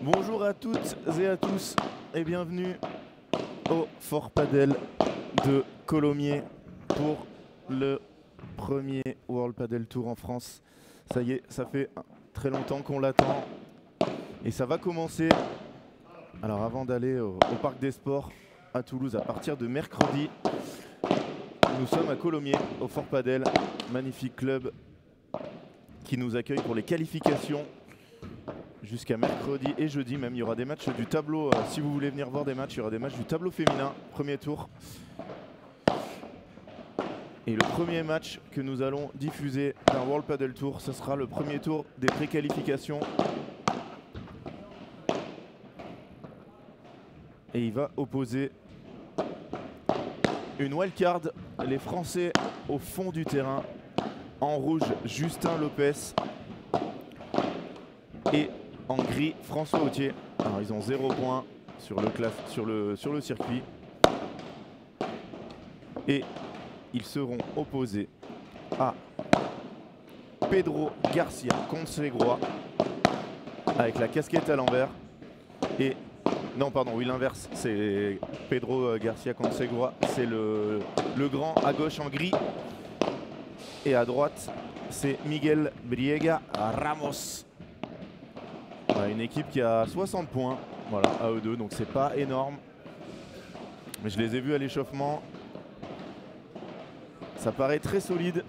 Bonjour à toutes et à tous et bienvenue au Fort Padel de Colomiers pour le premier World Padel Tour en France. Ça y est, ça fait très longtemps qu'on l'attend et ça va commencer. Alors avant d'aller au Parc des Sports à Toulouse à partir de mercredi, nous sommes à Colomiers au Fort Padel, magnifique club qui nous accueille pour les qualifications. Jusqu'à mercredi et jeudi même, il y aura des matchs du tableau. Si vous voulez venir voir des matchs, il y aura des matchs du tableau féminin, premier tour. Et le premier match que nous allons diffuser d'un World Padel Tour, ce sera le premier tour des pré-qualifications. Et il va opposer une wildcard, les Français au fond du terrain. En rouge, Justin Lopez. Et en gris, François Autier. Alors ils ont 0 points sur le circuit. Et ils seront opposés à Pedro Garcia Consegroa avec la casquette à l'envers. Et non pardon, oui l'inverse, c'est Pedro Garcia Consegroa, c'est le grand à gauche en gris. Et à droite, c'est Miguel Briega Ramos. Une équipe qui a 60 points, voilà, à eux deux, donc c'est pas énorme. Mais je les ai vus à l'échauffement. Ça paraît très solide.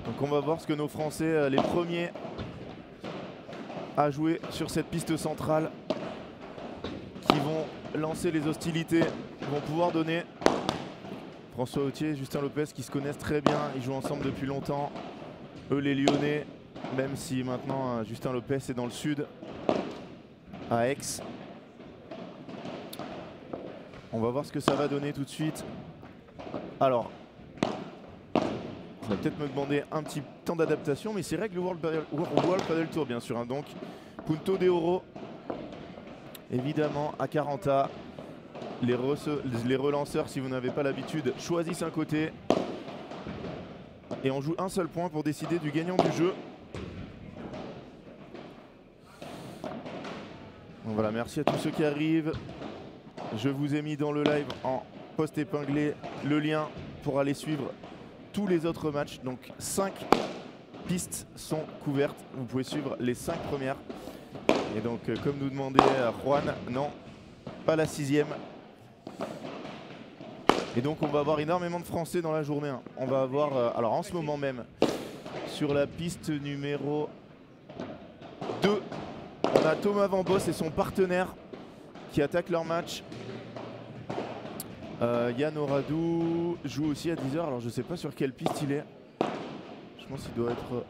Donc on va voir ce que nos Français, les premiers à jouer sur cette piste centrale, qui vont lancer les hostilités, vont pouvoir donner. François Autier et Justin Lopez qui se connaissent très bien, ils jouent ensemble depuis longtemps. Eux les Lyonnais, même si maintenant Justin Lopez est dans le sud, à Aix. On va voir ce que ça va donner tout de suite. Alors, ça va peut-être me demander un petit temps d'adaptation, mais c'est règle World Padel Tour bien sûr. Donc, Punto de Oro, évidemment à 40A. Les relanceurs, si vous n'avez pas l'habitude, choisissent un côté. Et on joue un seul point pour décider du gagnant du jeu. Donc voilà, merci à tous ceux qui arrivent. Je vous ai mis dans le live en post épinglé le lien pour aller suivre tous les autres matchs. Donc 5 pistes sont couvertes. Vous pouvez suivre les 5 premières. Et donc comme nous demandait Juan, non, pas la 6e. Et donc on va avoir énormément de Français dans la journée. On va avoir, alors en ce moment même, sur la piste numéro 2, on a Thomas Van Boss et son partenaire qui attaquent leur match. Yann Oradou joue aussi à 10h. Alors je ne sais pas sur quelle piste il est. Je pense qu'il doit être...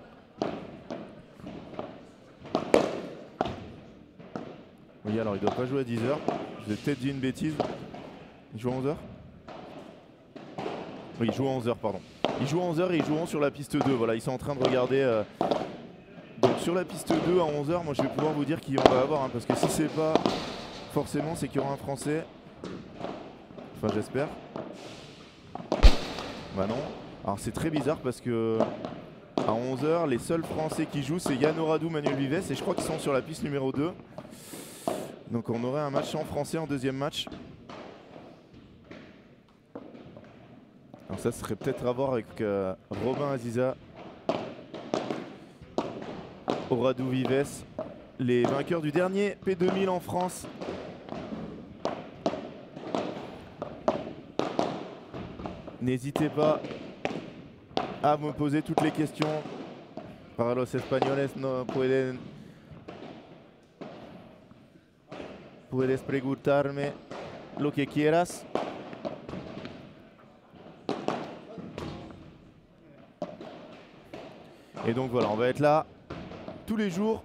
Oui, alors il doit pas jouer à 10h. Je vais peut-être dire une bêtise. Il joue à 11h. Oui, il joue à 11h, pardon. Ils jouent à 11h et ils joueront sur la piste 2. Voilà, ils sont en train de regarder. Donc sur la piste 2 à 11h, moi je vais pouvoir vous dire qui on va avoir. Parce que si c'est pas forcément, c'est qu'il y aura un Français. Enfin, j'espère. Bah non. Alors c'est très bizarre parce que à 11h, les seuls Français qui jouent, c'est Yann Oradou, Manuel Vives. Et je crois qu'ils sont sur la piste numéro 2. Donc on aurait un match en français en deuxième match. Alors ça serait peut-être à voir avec Robin Aziza, Oradou Vives, les vainqueurs du dernier P2000 en France. N'hésitez pas à me poser toutes les questions. Para los españoles no puedes preguntarme lo que quieras. Et donc voilà, on va être là tous les jours.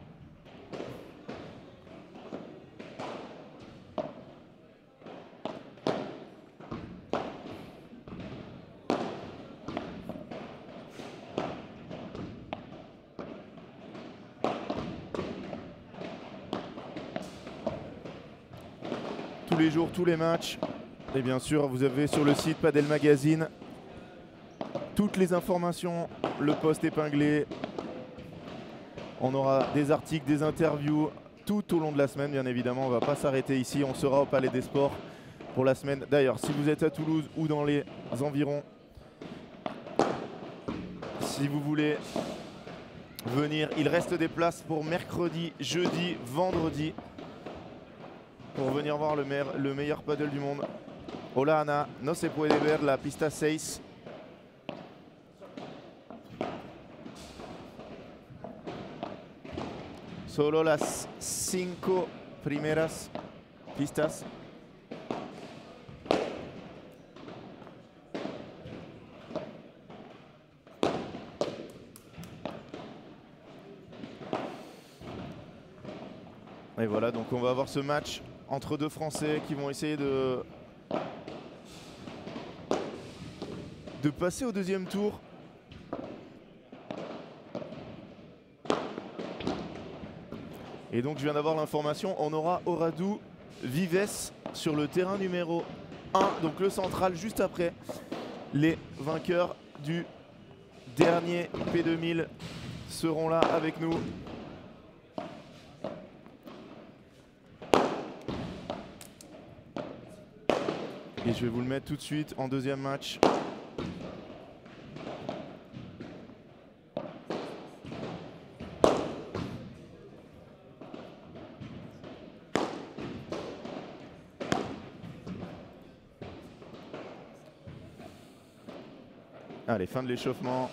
Tous les jours, tous les matchs. Et bien sûr, vous avez sur le site Padel Magazine toutes les informations, le post épinglé. On aura des articles, des interviews, tout au long de la semaine, bien évidemment. On ne va pas s'arrêter ici. On sera au Palais des Sports pour la semaine. D'ailleurs, si vous êtes à Toulouse ou dans les environs, si vous voulez venir, il reste des places pour mercredi, jeudi, vendredi pour venir voir le meilleur paddle du monde. Hola Ana, no se puede ver la pista 6. Solo las 5 primeras pistas. Et voilà, donc on va avoir ce match entre deux Français qui vont essayer de passer au deuxième tour. Et donc je viens d'avoir l'information, on aura Oradou Vives sur le terrain numéro 1, donc le central juste après. Les vainqueurs du dernier P2000 seront là avec nous. Et je vais vous le mettre tout de suite en deuxième match. Allez, fin de l'échauffement.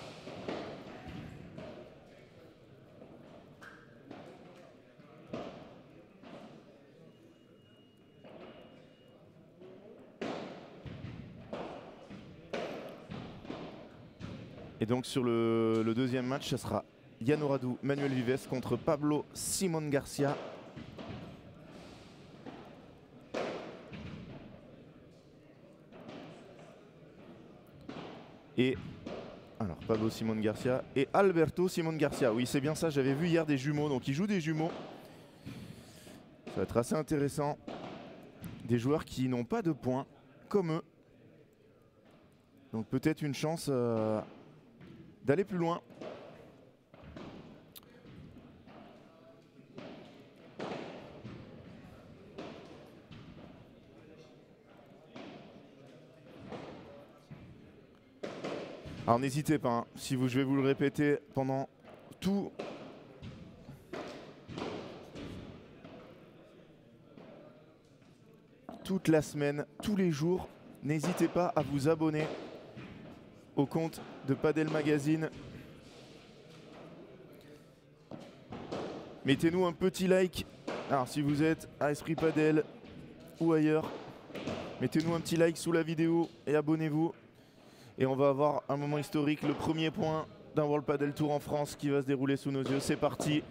Et donc sur le deuxième match, ça sera Yann Oradou, Manuel Vives contre Pablo Simon Garcia. Et alors Pablo Simon Garcia et Alberto Simon Garcia. Oui, c'est bien ça, j'avais vu hier des jumeaux, donc ils jouent des jumeaux. Ça va être assez intéressant. Des joueurs qui n'ont pas de points, comme eux. Donc peut-être une chance d'aller plus loin. Alors n'hésitez pas, hein, je vais vous le répéter pendant toute la semaine, tous les jours, n'hésitez pas à vous abonner au compte de Padel Magazine. Mettez-nous un petit like. Alors si vous êtes à Esprit Padel ou ailleurs, mettez-nous un petit like sous la vidéo et abonnez-vous. Et on va avoir un moment historique, le premier point d'un World Padel Tour en France qui va se dérouler sous nos yeux. C'est parti.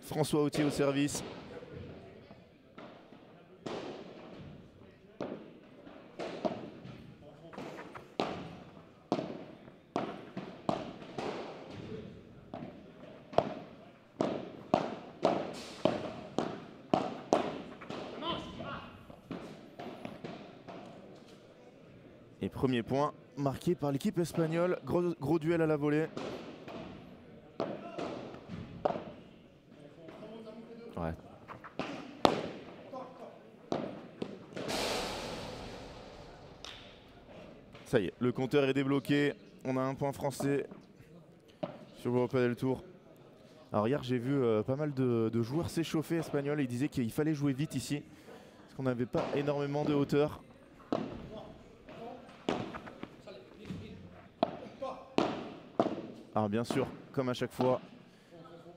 François Autier au service. Et premier point marqué par l'équipe espagnole. Gros duel à la volée. Ouais. Ça y est, le compteur est débloqué. On a un point français sur le World Padel Tour. Alors hier j'ai vu pas mal de joueurs s'échauffer espagnols. Ils disaient qu'il fallait jouer vite ici parce qu'on n'avait pas énormément de hauteur. Alors bien sûr, comme à chaque fois,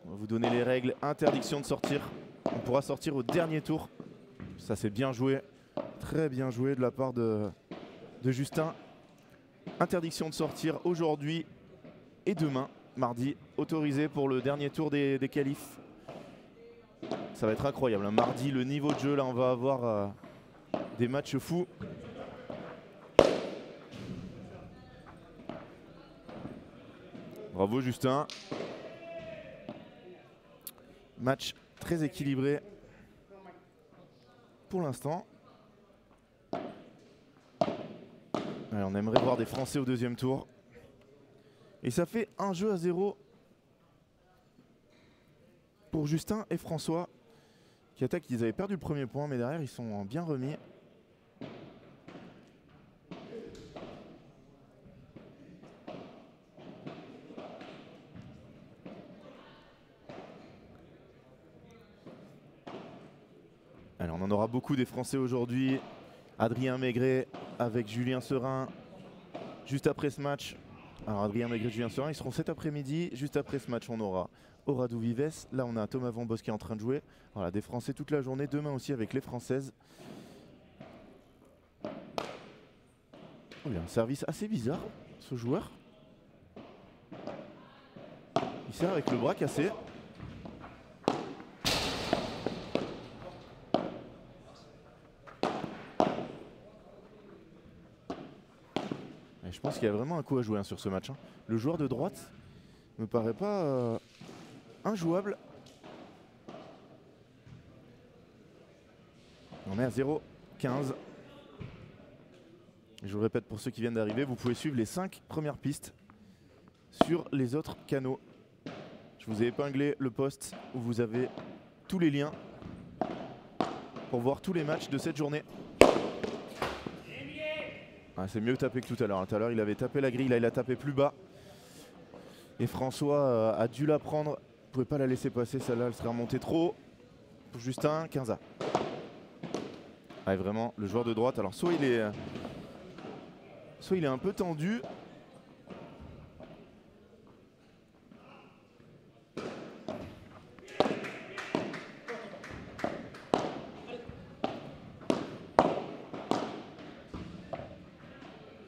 on va vous donner les règles. Interdiction de sortir. On pourra sortir au dernier tour. Ça c'est bien joué. Très bien joué de la part de Justin. Interdiction de sortir aujourd'hui et demain, mardi. Autorisé pour le dernier tour des qualifs. Ça va être incroyable. Hein. Mardi, le niveau de jeu, là on va avoir des matchs fous. Bravo Justin. Match très équilibré pour l'instant. On aimerait voir des Français au deuxième tour. Et ça fait un jeu à 0. pour Justin et François qui attaquent. Ils avaient perdu le premier point, mais derrière ils sont bien remis. Alors on en aura beaucoup des Français aujourd'hui. Adrien Maigret avec Julien Serin juste après ce match. Alors Adrien Maigret et Julien Serin, ils seront cet après-midi. Juste après ce match, on aura Oradou Vives. Là, on a Thomas Van Bos qui est en train de jouer. Voilà, des Français toute la journée. Demain aussi avec les Françaises. Oh, il a un service assez bizarre, ce joueur. Il sert avec le bras cassé. Je pense qu'il y a vraiment un coup à jouer sur ce match. Le joueur de droite me paraît pas injouable. On est à 0-15. Je vous répète pour ceux qui viennent d'arriver, vous pouvez suivre les 5 premières pistes sur les autres canaux. Je vous ai épinglé le post où vous avez tous les liens pour voir tous les matchs de cette journée. Ah, c'est mieux tapé que tout à l'heure. Tout à l'heure, il avait tapé la grille, là, il a tapé plus bas. Et François a dû la prendre. Il ne pouvait pas la laisser passer, celle-là, elle serait remontée trop haut. Pour Justin, 15A. Ah, vraiment, le joueur de droite, alors soit il est un peu tendu.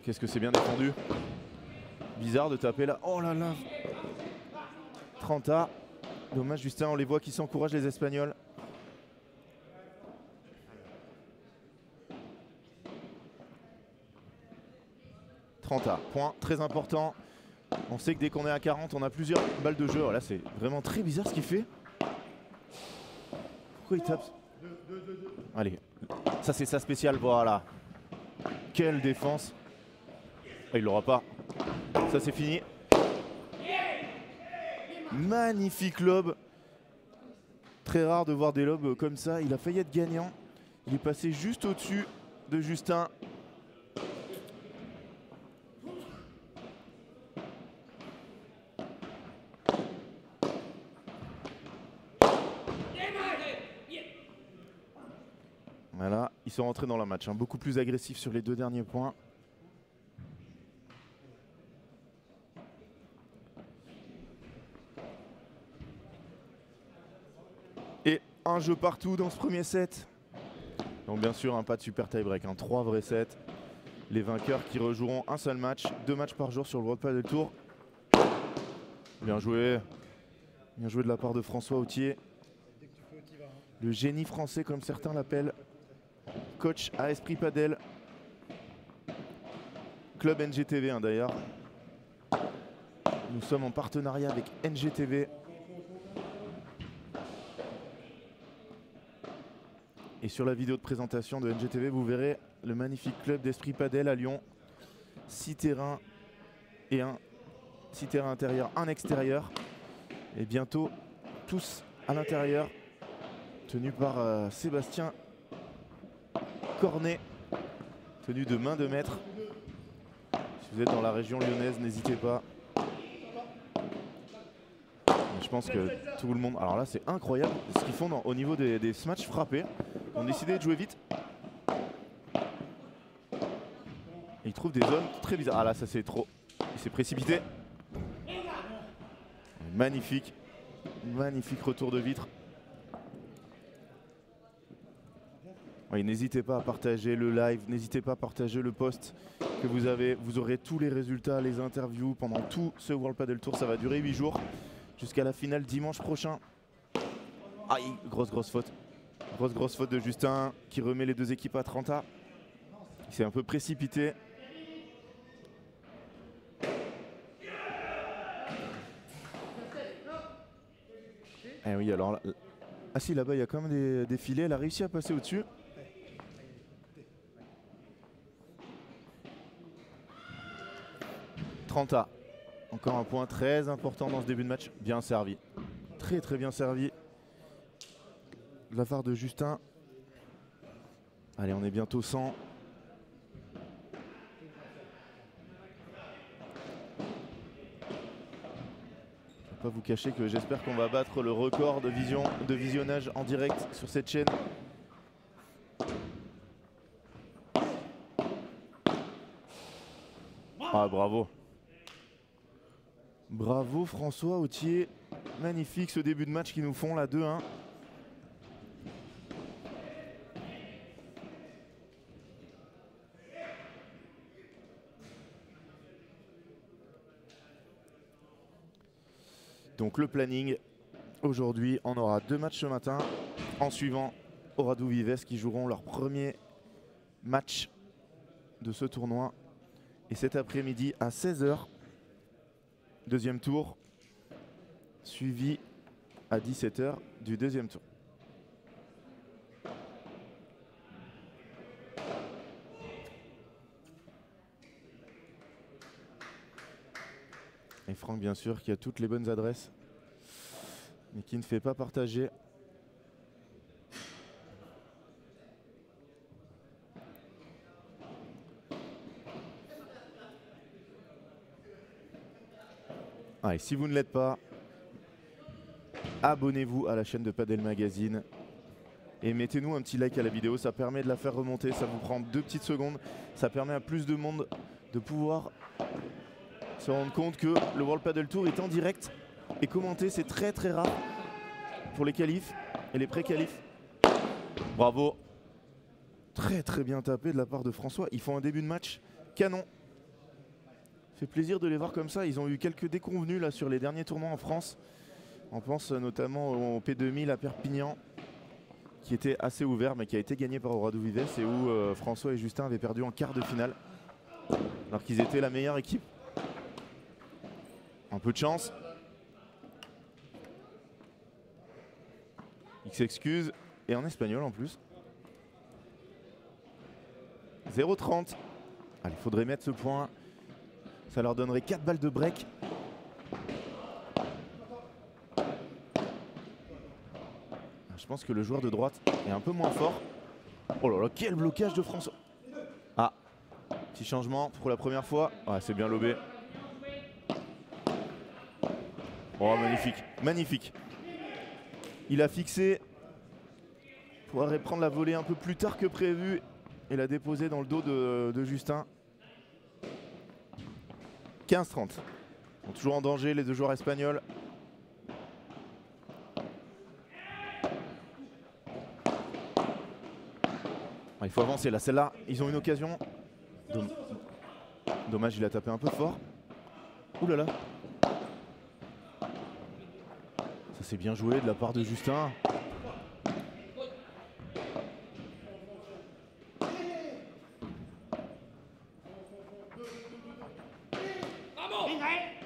Qu'est-ce que c'est bien défendu. Bizarre de taper là. Oh là là. 30A. Dommage Justin, on les voit qui s'encouragent les Espagnols. Point très important. On sait que dès qu'on est à 40, on a plusieurs balles de jeu. Là, c'est vraiment très bizarre ce qu'il fait. Pourquoi il tape? Allez, ça c'est sa spéciale, voilà. Quelle défense. Ah, il l'aura pas. Ça c'est fini. Magnifique lob. Très rare de voir des lobes comme ça. Il a failli être gagnant. Il est passé juste au-dessus de Justin. Voilà, ils sont rentrés dans le match, beaucoup plus agressifs sur les 2 derniers points. Et un jeu partout dans ce premier set. Donc bien sûr, pas de super tie-break, 3 vrais sets. Les vainqueurs qui rejoueront un seul match, 2 matchs par jour sur le World Padel Tour. Bien joué de la part de François Autier. Le génie français comme certains l'appellent. Coach à Esprit Padel. Club NGTV d'ailleurs. Nous sommes en partenariat avec NGTV. Et sur la vidéo de présentation de NGTV, vous verrez le magnifique club d'Esprit Padel à Lyon. 6 terrains et 6 terrains intérieurs, un extérieur. Et bientôt, tous à l'intérieur, tenus par Sébastien Cornet, tenu de main de maître. Si vous êtes dans la région lyonnaise, n'hésitez pas. Je pense que tout le monde... Alors là, c'est incroyable ce qu'ils font au niveau des smash frappés. Ils ont décidé de jouer vite. Et ils trouvent des zones très bizarres. Ah là, ça c'est trop... Il s'est précipité. Magnifique. Magnifique retour de vitre. Oui, n'hésitez pas à partager le live, n'hésitez pas à partager le post que vous avez. Vous aurez tous les résultats, les interviews pendant tout ce World Padel Tour. Ça va durer 8 jours jusqu'à la finale dimanche prochain. Aïe, grosse faute. Grosse faute de Justin qui remet les 2 équipes à 30A. Il s'est un peu précipité. Eh oui, alors là... Ah si, là-bas, il y a quand même des filets. Elle a réussi à passer au-dessus. Encore un point très important dans ce début de match. Bien servi. Très bien servi. de la part de Justin. Allez, on est bientôt 100. Je ne vais pas vous cacher que j'espère qu'on va battre le record de visionnage en direct sur cette chaîne. Ah, bravo. Bravo François Autier. Magnifique ce début de match qu'ils nous font là, 2-1. Donc le planning, aujourd'hui on aura 2 matchs ce matin. En suivant, Oradou Vives qui joueront leur premier match de ce tournoi. Et cet après-midi à 16 h, deuxième tour, suivi à 17 h du deuxième tour. Et Franck, bien sûr, qui a toutes les bonnes adresses, mais qui ne fait pas partager. Ah, et si vous ne l'êtes pas, abonnez-vous à la chaîne de Padel Magazine et mettez-nous un petit like à la vidéo, ça permet de la faire remonter, ça vous prend 2 petites secondes, ça permet à plus de monde de pouvoir se rendre compte que le World Padel Tour est en direct et commenté, c'est très très rare pour les qualifs et les pré-qualifs. Bravo, très très bien tapé de la part de François, ils font un début de match canon. Fait plaisir de les voir comme ça. Ils ont eu quelques déconvenus là sur les derniers tournois en France. On pense notamment au P2000 à Perpignan, qui était assez ouvert, mais qui a été gagné par Oradou Vives et où François et Justin avaient perdu en quart de finale, alors qu'ils étaient la meilleure équipe. Un peu de chance. Il s'excuse, et en espagnol en plus. 0,30. Allez, il faudrait mettre ce point. Ça leur donnerait 4 balles de break. Je pense que le joueur de droite est un peu moins fort. Oh là là, quel blocage de François. Ah, petit changement pour la première fois. Ah, c'est bien lobé. Oh, magnifique, magnifique. Il a fixé pour prendre la volée un peu plus tard que prévu et la déposer dans le dos de Justin. 15-30. Ils sont toujours en danger les deux joueurs espagnols. Il faut avancer là, celle-là, ils ont une occasion. Dommage, il a tapé un peu fort. Ouh là là. Ça c'est bien joué de la part de Justin.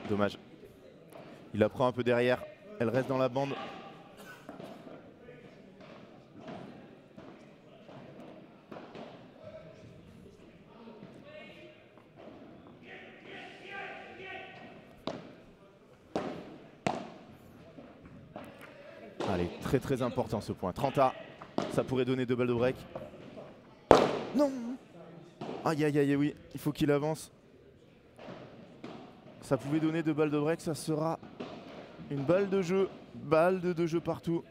Dommage. Il la prend un peu derrière. Elle reste dans la bande. Allez, très très important ce point. 30A. Ça pourrait donner 2 balles de break. Non. Aïe aïe aïe, oui. Il faut qu'il avance. Ça pouvait donner 2 balles de break, ça sera une balle de jeu, balle de 2 jeux partout.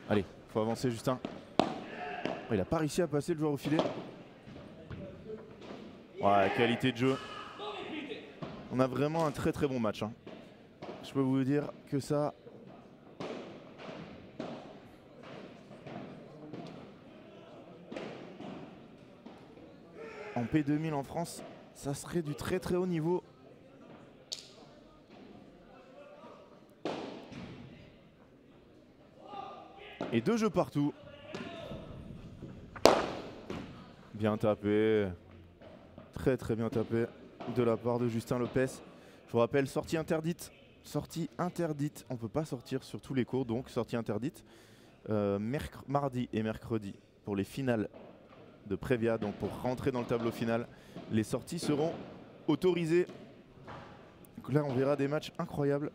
Allez, faut avancer Justin. Oh, il n'a pas réussi à passer le joueur au filet. Ouais, qualité de jeu. On a vraiment un très très bon match, hein. Je peux vous dire que ça... En P2000 en France, ça serait du très très haut niveau. Et 2 jeux partout. Bien tapé. Très très bien tapé de la part de Justin Lopez. Je vous rappelle, sortie interdite sortie interdite. On ne peut pas sortir sur tous les cours, donc sortie interdite. Mardi et mercredi pour les finales de Previa, donc pour rentrer dans le tableau final, les sorties seront autorisées. Donc là, on verra des matchs incroyables.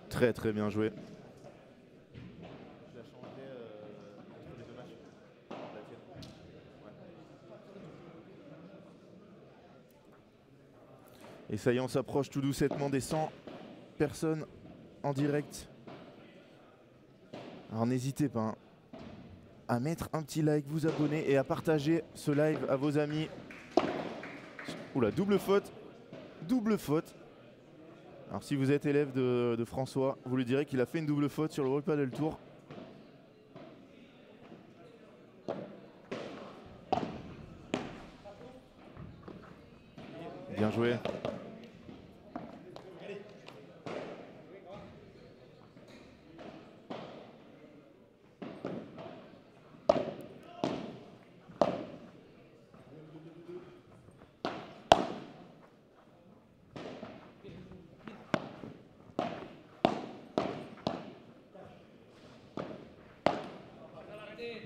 Très très bien joué. Et ça y est, on s'approche tout doucement des 100 personnes en direct. Alors n'hésitez pas hein, à mettre un petit like, vous abonner et à partager ce live à vos amis. Oula, double faute. Double faute. Alors si vous êtes élève de François, vous lui direz qu'il a fait une double faute sur le World Padel Tour. Bien joué.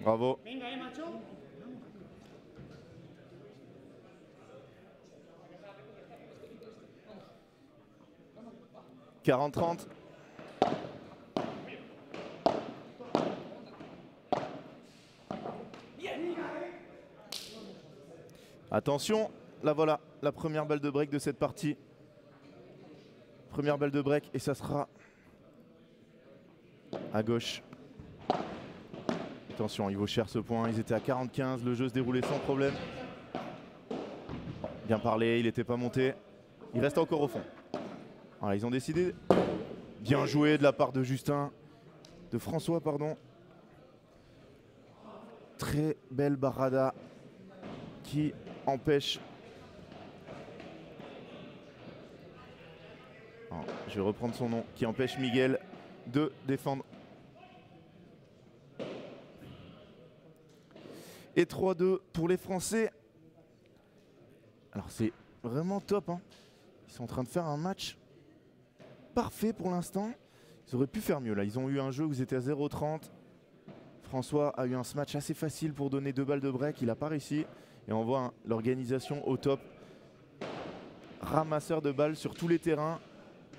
Bravo. 40-30. Attention, là voilà, la première balle de break de cette partie. Première balle de break et ça sera à gauche. Attention, il vaut cher ce point, ils étaient à 45, le jeu se déroulait sans problème. Bien parlé, il n'était pas monté. Il reste encore au fond. Voilà, ils ont décidé. Bien joué de la part de Justin, de François, pardon. Très belle barrada qui empêche. Alors, je vais reprendre son nom, qui empêche Miguel de défendre. Et 3-2 pour les Français. Alors c'est vraiment top. Hein. Ils sont en train de faire un match parfait pour l'instant. Ils auraient pu faire mieux là. Ils ont eu un jeu où ils étaient à 0-30. François a eu un match assez facile pour donner 2 balles de break. Il n'a pas réussi. Et on voit hein, l'organisation au top. Ramasseur de balles sur tous les terrains.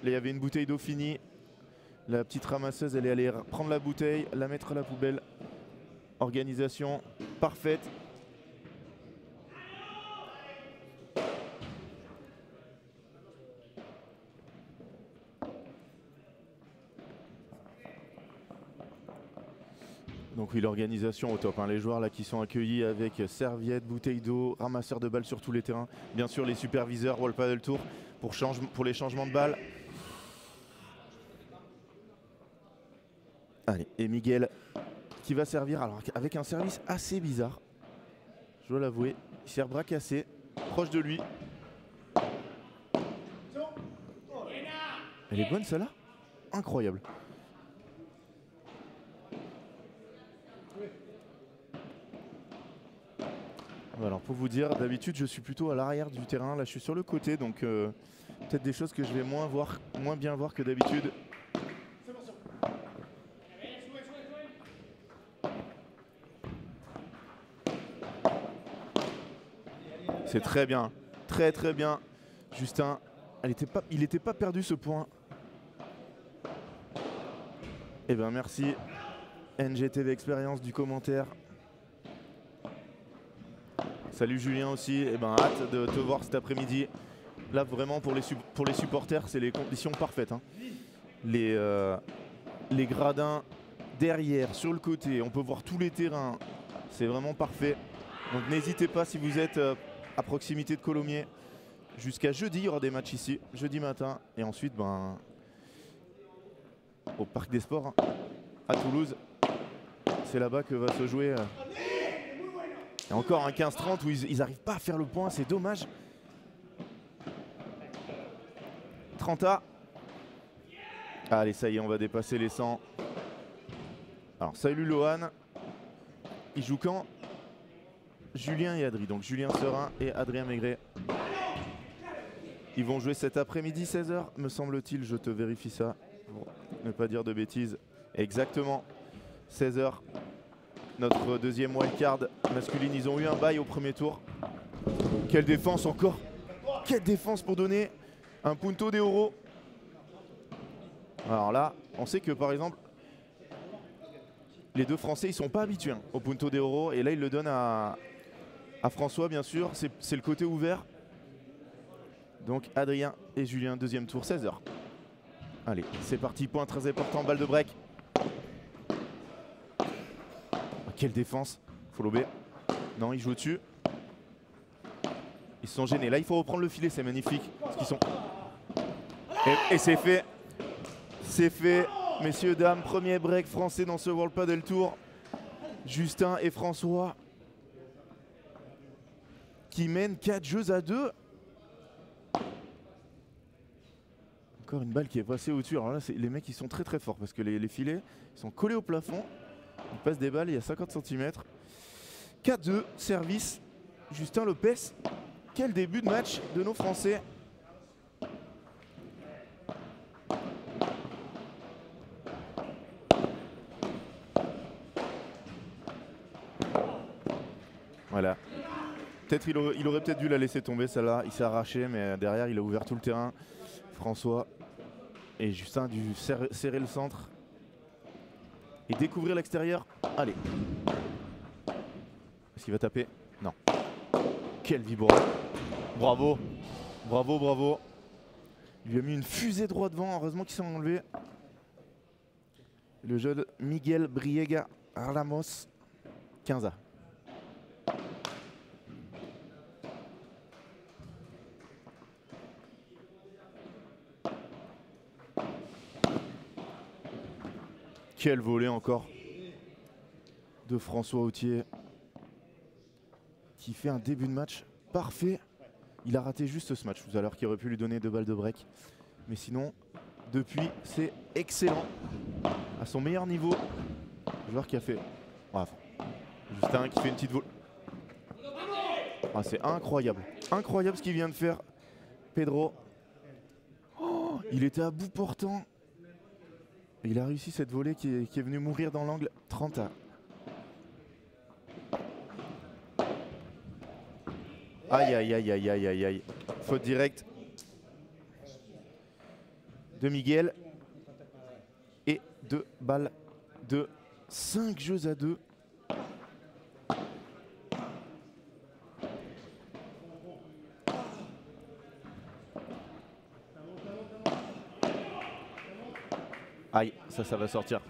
Là il y avait une bouteille d'eau finie. La petite ramasseuse elle est allée prendre la bouteille, la mettre à la poubelle. Organisation parfaite. Donc oui, l'organisation au top. Hein. Les joueurs là qui sont accueillis avec serviettes, bouteilles d'eau, ramasseurs de balles sur tous les terrains. Bien sûr les superviseurs World Padel Tour pour les changements de balles. Allez, et Miguel qui va servir alors avec un service assez bizarre. Je dois l'avouer. Il sert bras cassé, proche de lui. Elle est bonne celle-là? Incroyable. Alors pour vous dire, d'habitude je suis plutôt à l'arrière du terrain, là je suis sur le côté, donc peut-être des choses que je vais moins bien voir que d'habitude. C'est très bien, très très bien. Justin, il n'était pas perdu ce point. Eh bien merci NGTV Expérience du commentaire. Salut Julien aussi, eh ben, hâte de te voir cet après-midi. Là vraiment pour les supporters c'est les conditions parfaites. Hein. Les gradins derrière, sur le côté, on peut voir tous les terrains. C'est vraiment parfait. Donc n'hésitez pas si vous êtes à proximité de Colomiers. Jusqu'à jeudi, il y aura des matchs ici, jeudi matin. Et ensuite ben, au Parc des Sports, hein, à Toulouse. C'est là-bas que va se jouer... Et encore un 15-30 où ils n'arrivent pas à faire le point, c'est dommage. 30A. Allez, ça y est, on va dépasser les 100. Alors salut Lohan. Il joue quand? Julien et Adri. Donc Julien Serin et Adrien Maigret. Ils vont jouer cet après-midi 16h, me semble-t-il. Je te vérifie ça pour ne pas dire de bêtises. Exactement, 16h. Notre deuxième wildcard masculine. Ils ont eu un bail au premier tour. Quelle défense encore! Quelle défense pour donner un punto de oro. Alors là, on sait que par exemple, les deux Français, ils sont pas habitués au punto de oro. Et là, ils le donnent à François, bien sûr. C'est le côté ouvert. Donc Adrien et Julien, deuxième tour, 16h. Allez, c'est parti, point très important, balle de break. Quelle défense, faut lober. Non, ils jouent dessus. Ils se sont gênés. Là, il faut reprendre le filet, c'est magnifique. Parce qu'ils sont... Et c'est fait. C'est fait, messieurs, dames. Premier break français dans ce World Padel Tour. Justin et François qui mènent 4 jeux à 2. Encore une balle qui est passée au-dessus. Alors là, les mecs, ils sont très très forts parce que les filets ils sont collés au plafond. Ils passent des balles, il y a 50 cm. 4-2, service. Justin Lopez. Quel début de match de nos Français. Voilà. Peut-être il aurait peut-être dû la laisser tomber celle-là. Il s'est arraché, mais derrière, il a ouvert tout le terrain. François et Justin a dû serrer le centre et découvrir l'extérieur. Allez. Est-ce qu'il va taper? Non. Quel vibrant. Bravo. Bravo, bravo. Il lui a mis une fusée droit devant. Heureusement qu'il s'est enlevé. Le jeune Miguel Briega Ramos. 15A. Quel volet encore de François Autier qui fait un début de match parfait. Il a raté juste ce match tout à l'heure qui aurait pu lui donner 2 balles de break. Mais sinon, depuis, c'est excellent. À son meilleur niveau. Le joueur qui a fait... Bref. Justin qui fait une petite volée. Ah, c'est incroyable. Incroyable ce qu'il vient de faire, Pedro. Oh, il était à bout portant. Il a réussi cette volée qui est venue mourir dans l'angle. 30A. Aïe aïe aïe aïe aïe aïe aïe. Faute directe de Miguel. Et 2 balles de 5 jeux à 2. Aïe, ça va sortir.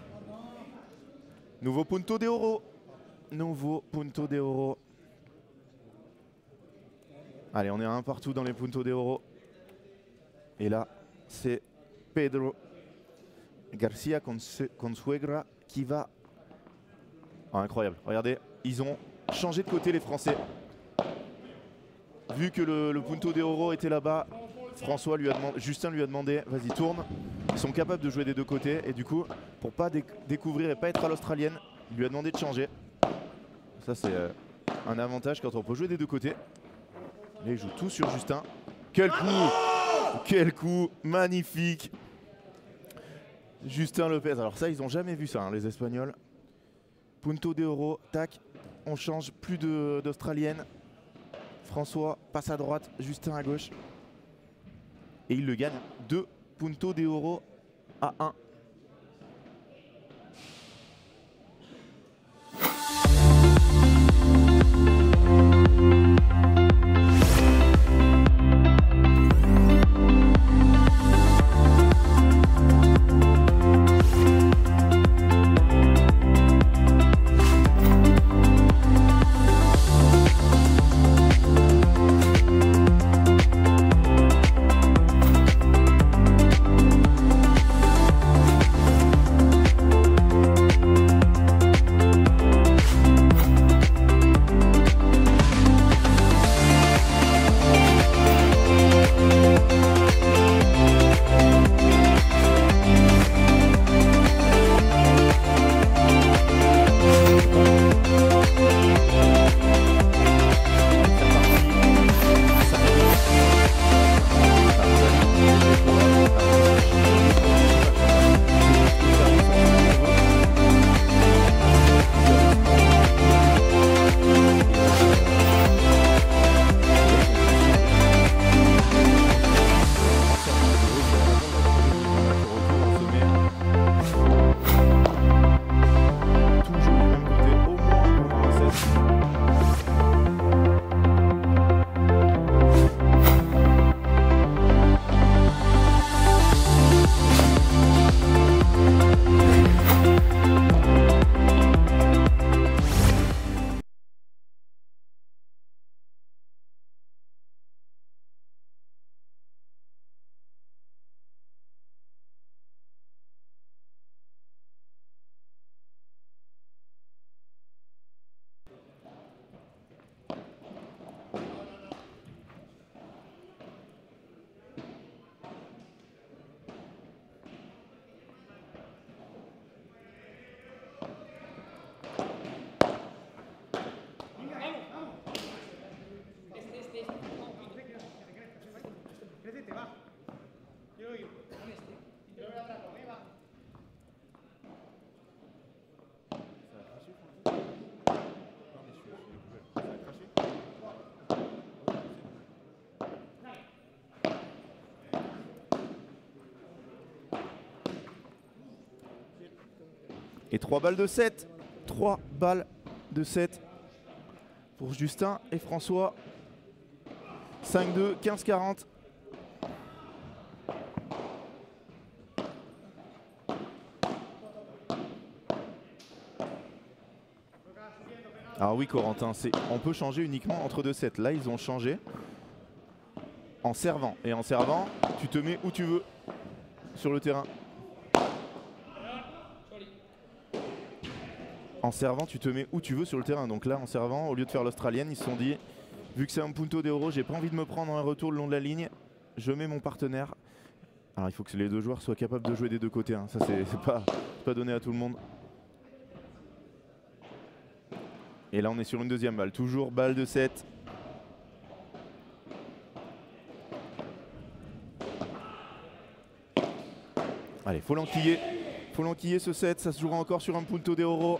Nouveau punto de oro. Nouveau punto de oro. Allez, on est à un partout dans les puntos de oro. Et là, c'est Pedro Garcia Consuegra qui va... Oh, incroyable, regardez, ils ont changé de côté les Français. Vu que le punto de oro était là-bas, Justin lui a demandé, vas-y tourne. Ils sont capables de jouer des deux côtés et du coup, pour pas découvrir et pas être à l'australienne, il lui a demandé de changer. Ça c'est un avantage quand on peut jouer des deux côtés. Là il joue tout sur Justin. Quel coup! Quel coup! Magnifique! Justin Lopez. Alors ça, ils n'ont jamais vu ça, hein, les Espagnols. Punto de oro, tac, on change, plus d'australienne. François passe à droite, Justin à gauche. Et il le gagne. 2 puntos de oro à 1. Et 3 balles de 7. 3 balles de 7 pour Justin et François. 5-2, 15-40. Alors oui Corentin, on peut changer uniquement entre 2 sets. Là ils ont changé en servant. Et en servant, tu te mets où tu veux sur le terrain. En servant, tu te mets où tu veux sur le terrain. Donc là en servant, au lieu de faire l'australienne, ils se sont dit, vu que c'est un punto d'euro, j'ai pas envie de me prendre un retour le long de la ligne. Je mets mon partenaire. Alors il faut que les deux joueurs soient capables de jouer des deux côtés. Hein. Ça c'est pas donné à tout le monde. Et là on est sur une deuxième balle, toujours balle de 7. Allez, faut l'enquiller ce set, ça se jouera encore sur un punto d'euro.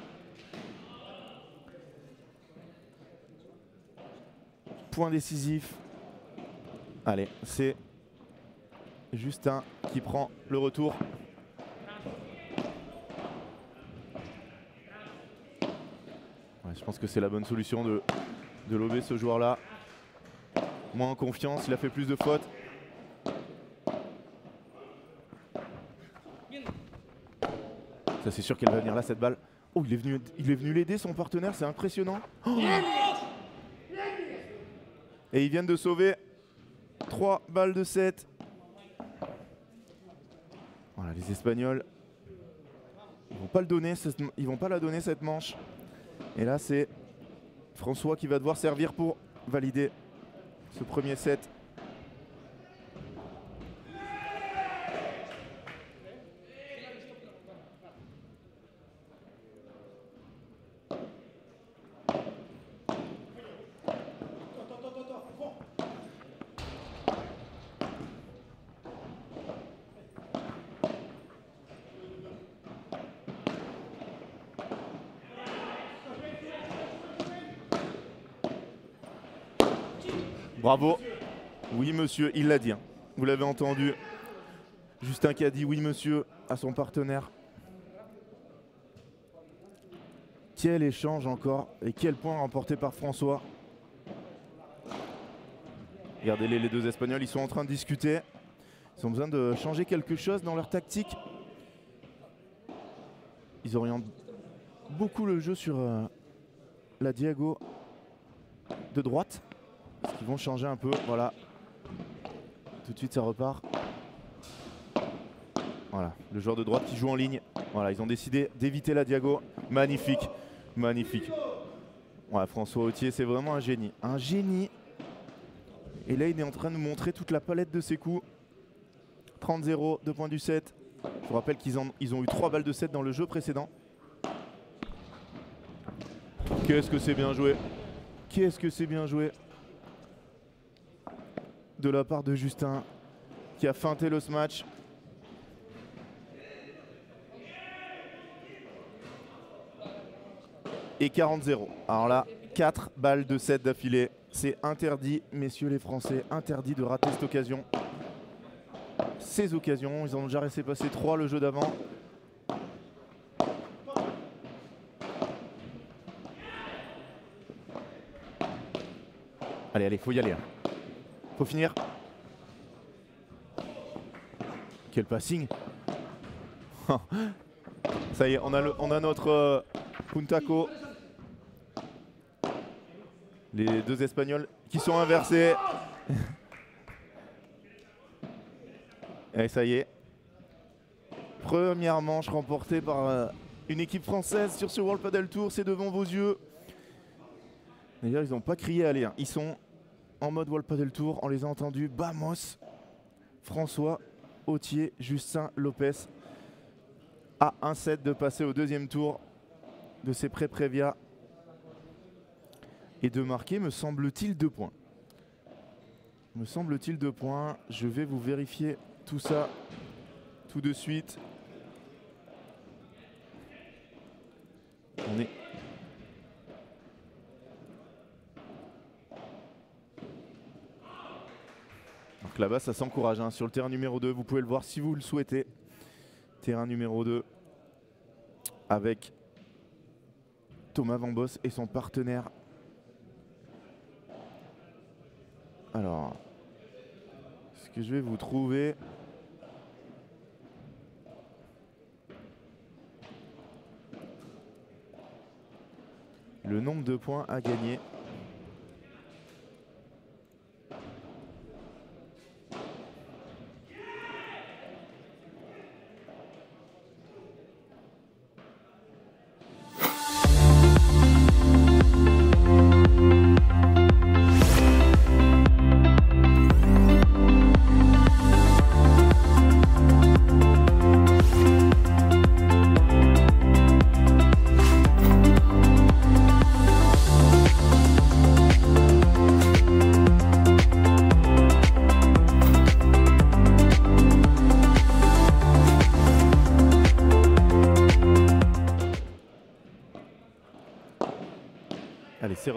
Point décisif. Allez, c'est Justin qui prend le retour. Je pense que c'est la bonne solution de lober ce joueur-là. Moins en confiance, il a fait plus de fautes. Ça c'est sûr qu'elle va venir là cette balle. Oh, il est venu l'aider son partenaire, c'est impressionnant. Oh. Et ils viennent de sauver 3 balles de 7. Voilà, les Espagnols, ils vont pas la donner cette manche. Et là c'est François qui va devoir servir pour valider ce premier set. Bravo. Oui monsieur, il l'a dit. Hein. Vous l'avez entendu. Justin qui a dit oui monsieur à son partenaire. Quel échange encore et quel point remporté par François. Regardez les deux Espagnols, ils sont en train de discuter. Ils ont besoin de changer quelque chose dans leur tactique. Ils orientent beaucoup le jeu sur la diago de droite. Est-ce qu'ils vont changer un peu? Voilà. Tout de suite ça repart. Voilà, le joueur de droite qui joue en ligne. Voilà, ils ont décidé d'éviter la diago. Magnifique, magnifique. Ouais, François Autier, c'est vraiment un génie. Un génie. Et là, il est en train de nous montrer toute la palette de ses coups. 30-0, 2 points du set. Je vous rappelle qu'ils ont eu 3 balles de 7 dans le jeu précédent. Qu'est-ce que c'est bien joué. Qu'est-ce que c'est bien joué de la part de Justin qui a feinté le match. Et 40-0. Alors là, 4 balles de 7 d'affilée. C'est interdit, messieurs les Français, interdit de rater cette occasion. Ces occasions, ils en ont déjà laissé passer 3 le jeu d'avant. Allez, faut y aller. Faut finir. Quel passing. Ça y est, on a notre Puntaco. Les deux Espagnols qui sont inversés. Et ça y est. Première manche remportée par une équipe française sur ce World Padel Tour. C'est devant vos yeux. D'ailleurs, ils n'ont pas crié allez. Hein. Ils sont en mode World Padel Tour. On les a entendus. Vamos. François Autier, Justin Lopez. À un set de passer au deuxième tour de ces pré-prévia. Et de marquer, me semble-t-il, 2 points. Me semble-t-il 2 points. Je vais vous vérifier tout ça tout de suite. On est... Donc là-bas, ça s'encourage. Hein. Sur le terrain numéro 2, vous pouvez le voir si vous le souhaitez. Terrain numéro 2. avec Thomas Van Bos et son partenaire. Alors, ce que je vais vous trouver... le nombre de points à gagner. Allez, c'est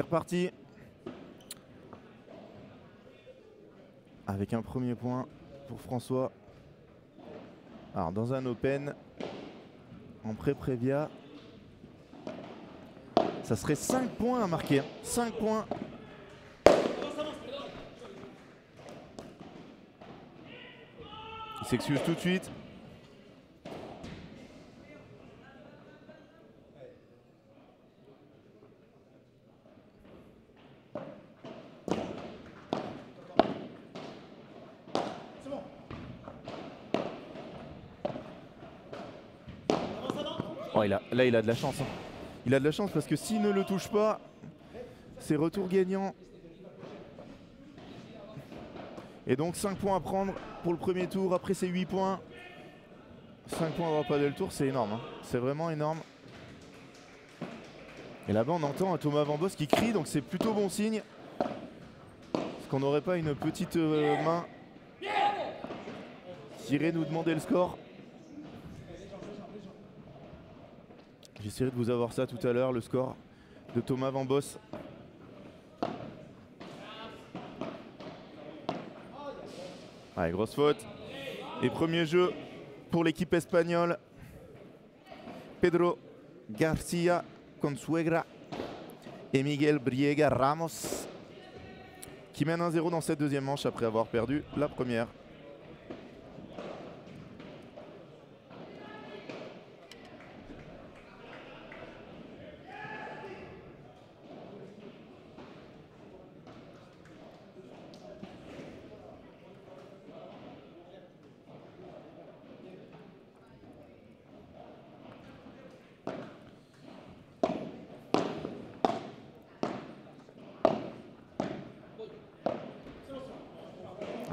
reparti. Avec un premier point pour François. Alors, dans un open, en pré-prévia, ça serait 5 points à marquer. 5 points. Il s'excuse tout de suite. Oh, là, il a de la chance. Hein. Il a de la chance parce que s'il ne le touche pas, c'est retour gagnant. Et donc 5 points à prendre pour le premier tour. Après ces 8 points, 5 points à World Padel Tour, c'est énorme. Hein. C'est vraiment énorme. Et là-bas, on entend Thomas Van Bos qui crie, donc c'est plutôt bon signe. Est-ce qu'on n'aurait pas une petite main qui irait nous demander le score? J'essaierai de vous avoir ça tout à l'heure, le score de Thomas Van Bos. Allez, grosse faute. Et premier jeu pour l'équipe espagnole. Pedro Garcia Consuegra et Miguel Briega Ramos qui mènent 1-0 dans cette deuxième manche après avoir perdu la première.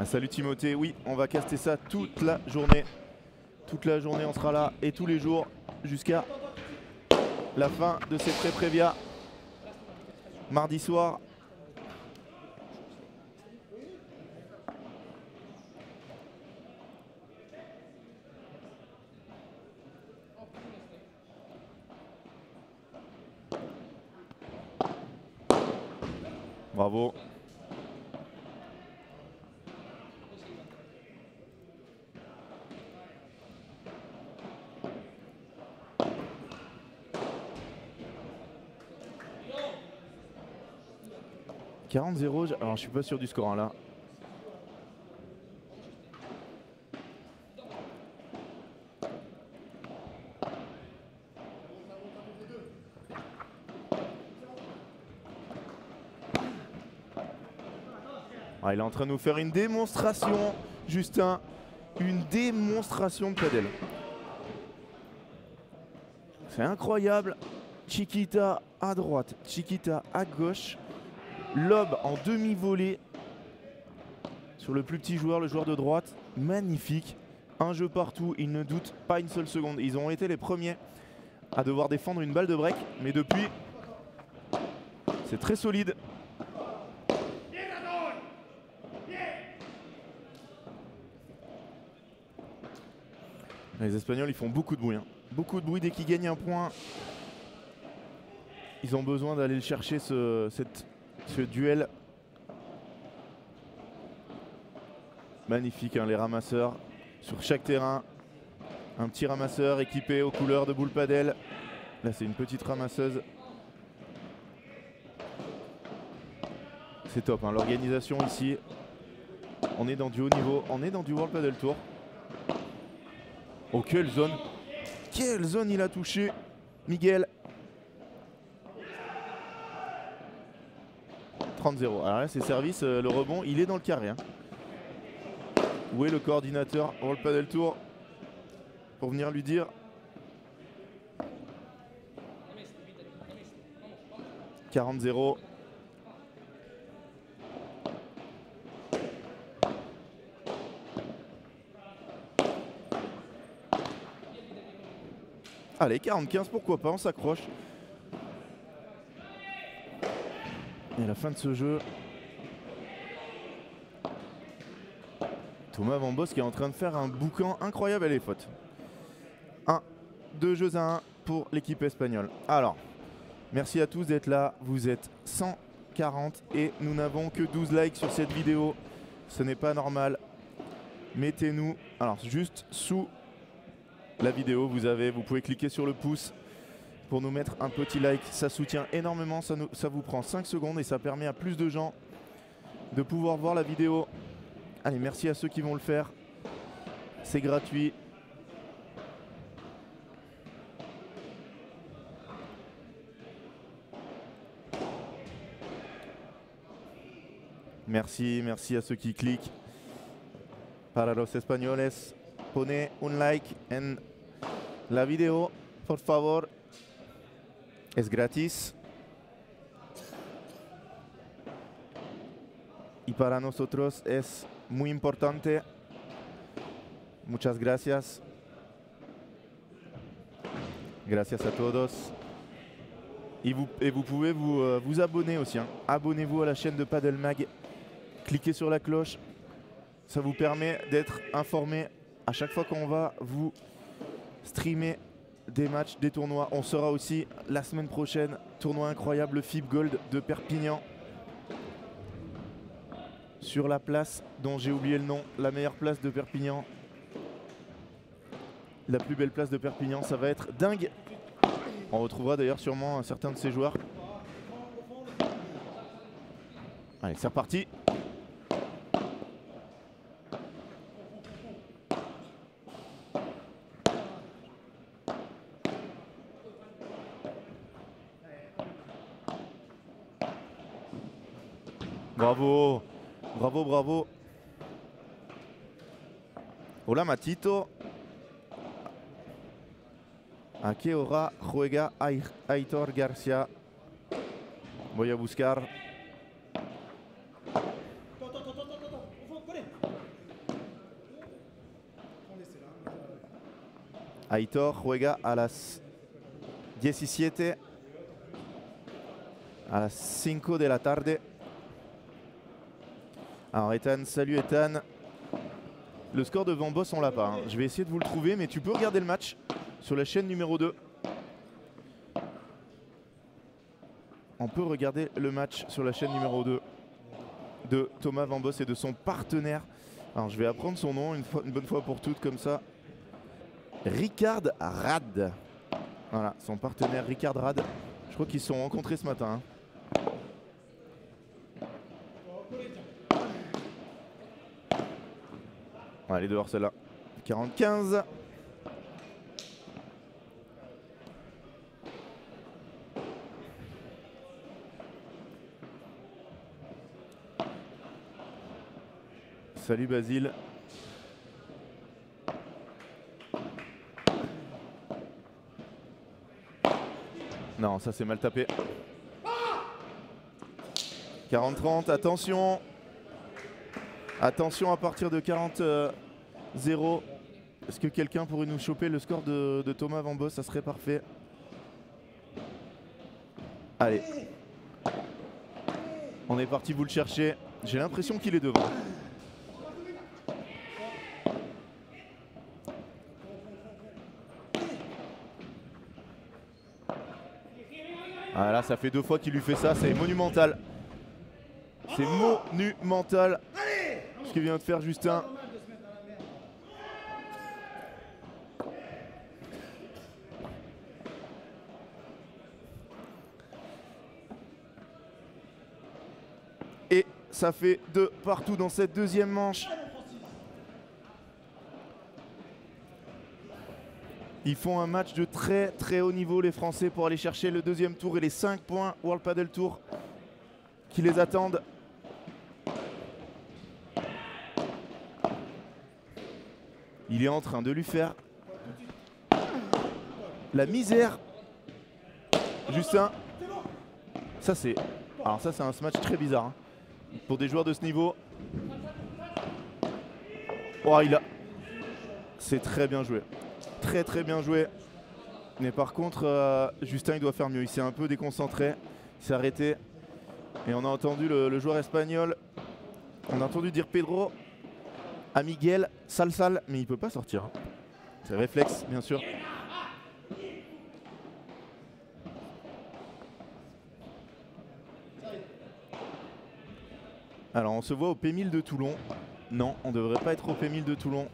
Ah, salut Timothée, oui, on va caster ça toute la journée. Toute la journée, on sera là et tous les jours jusqu'à la fin de cette pré-prévia. Mardi soir. Bravo. « 40-0 », alors je suis pas sûr du score hein, là. Ah, il est en train de nous faire une démonstration, Justin. Une démonstration de padel. C'est incroyable. Chiquita à droite, Chiquita à gauche. Lob en demi-volée sur le plus petit joueur, le joueur de droite. Magnifique. Un jeu partout, ils ne doutent pas une seule seconde. Ils ont été les premiers à devoir défendre une balle de break. Mais depuis, c'est très solide. Les Espagnols, ils font beaucoup de bruit. Hein. Beaucoup de bruit dès qu'ils gagnent un point. Ils ont besoin d'aller le chercher, ce duel. Magnifique, hein, les ramasseurs. sur chaque terrain. Un petit ramasseur équipé aux couleurs de Bull Padel. Là, c'est une petite ramasseuse. C'est top, hein, l'organisation ici. On est dans du haut niveau, on est dans du World Padel Tour. Oh, quelle zone! Quelle zone il a touché, Miguel! 30-0. Alors là, c'est service, le rebond, il est dans le carré. Hein. Où est le coordinateur World Padel Tour pour venir lui dire 40-0. Allez, 40-15, pourquoi pas, on s'accroche. Et à la fin de ce jeu, Thomas Van Bos qui est en train de faire un boucan incroyable à les fautes. 2 jeux à 1 pour l'équipe espagnole. Alors, merci à tous d'être là. Vous êtes 140 et nous n'avons que 12 likes sur cette vidéo. Ce n'est pas normal. Mettez-nous, alors juste sous la vidéo, vous pouvez cliquer sur le pouce pour nous mettre un petit like. Ça soutient énormément, ça vous prend 5 secondes et ça permet à plus de gens de pouvoir voir la vidéo. Allez, merci à ceux qui vont le faire. C'est gratuit. Merci, merci à ceux qui cliquent. Para los españoles, pone un like en la vidéo, por favor. Es gratis. Y para nosotros es muy importante. Muchas gracias. Gracias a todos. Et vous pouvez vous abonner aussi. Hein. Abonnez-vous à la chaîne de Padel Mag. Cliquez sur la cloche. Ça vous permet d'être informé à chaque fois qu'on va vous streamer des matchs, des tournois. On sera aussi la semaine prochaine, tournoi incroyable, le FIB Gold de Perpignan. Sur la place dont j'ai oublié le nom, la meilleure place de Perpignan. La plus belle place de Perpignan, ça va être dingue. On retrouvera d'ailleurs sûrement certains de ces joueurs. Allez, c'est reparti. Bravo, bravo, bravo. Hola, Matito. ¿A qué hora juega Aitor García? Voy a buscar. Aitor juega a las 17, a las 5 de la tarde. Alors Ethan, salut Ethan. Le score de Van Bos on l'a pas. Hein. Je vais essayer de vous le trouver, mais tu peux regarder le match sur la chaîne numéro 2. On peut regarder le match sur la chaîne numéro 2 de Thomas Van Bos et de son partenaire. Alors je vais apprendre son nom une bonne fois pour toutes comme ça. Ricard Rad. Voilà, son partenaire Ricard Rad. Je crois qu'ils se sont rencontrés ce matin. Hein. Allez, dehors celle-là. 40-15. Salut Basile. Non, ça c'est mal tapé. 40-30, attention. Attention à partir de 40-0. Est-ce que quelqu'un pourrait nous choper le score de Thomas Van Bos? Ça serait parfait. Allez. On est parti vous le chercher. J'ai l'impression qu'il est devant. Ah là, ça fait 2 fois qu'il lui fait ça. C'est monumental. C'est monumental. Ce que vient de faire Justin. Ça fait 2 partout dans cette deuxième manche. Ils font un match de très très haut niveau les Français pour aller chercher le deuxième tour et les 5 points World Padel Tour qui les attendent. Il est en train de lui faire la misère. Justin. Ça c'est un match très bizarre hein, pour des joueurs de ce niveau. Oh, c'est très bien joué. Très très bien joué. Mais par contre, Justin il doit faire mieux. Il s'est un peu déconcentré. Il s'est arrêté. Et on a entendu le joueur espagnol. On a entendu dire Pedro à Miguel, sale, mais il peut pas sortir. C'est réflexe, bien sûr. Alors on se voit au P1000 de Toulon. Non, on devrait pas être au P1000 de Toulon.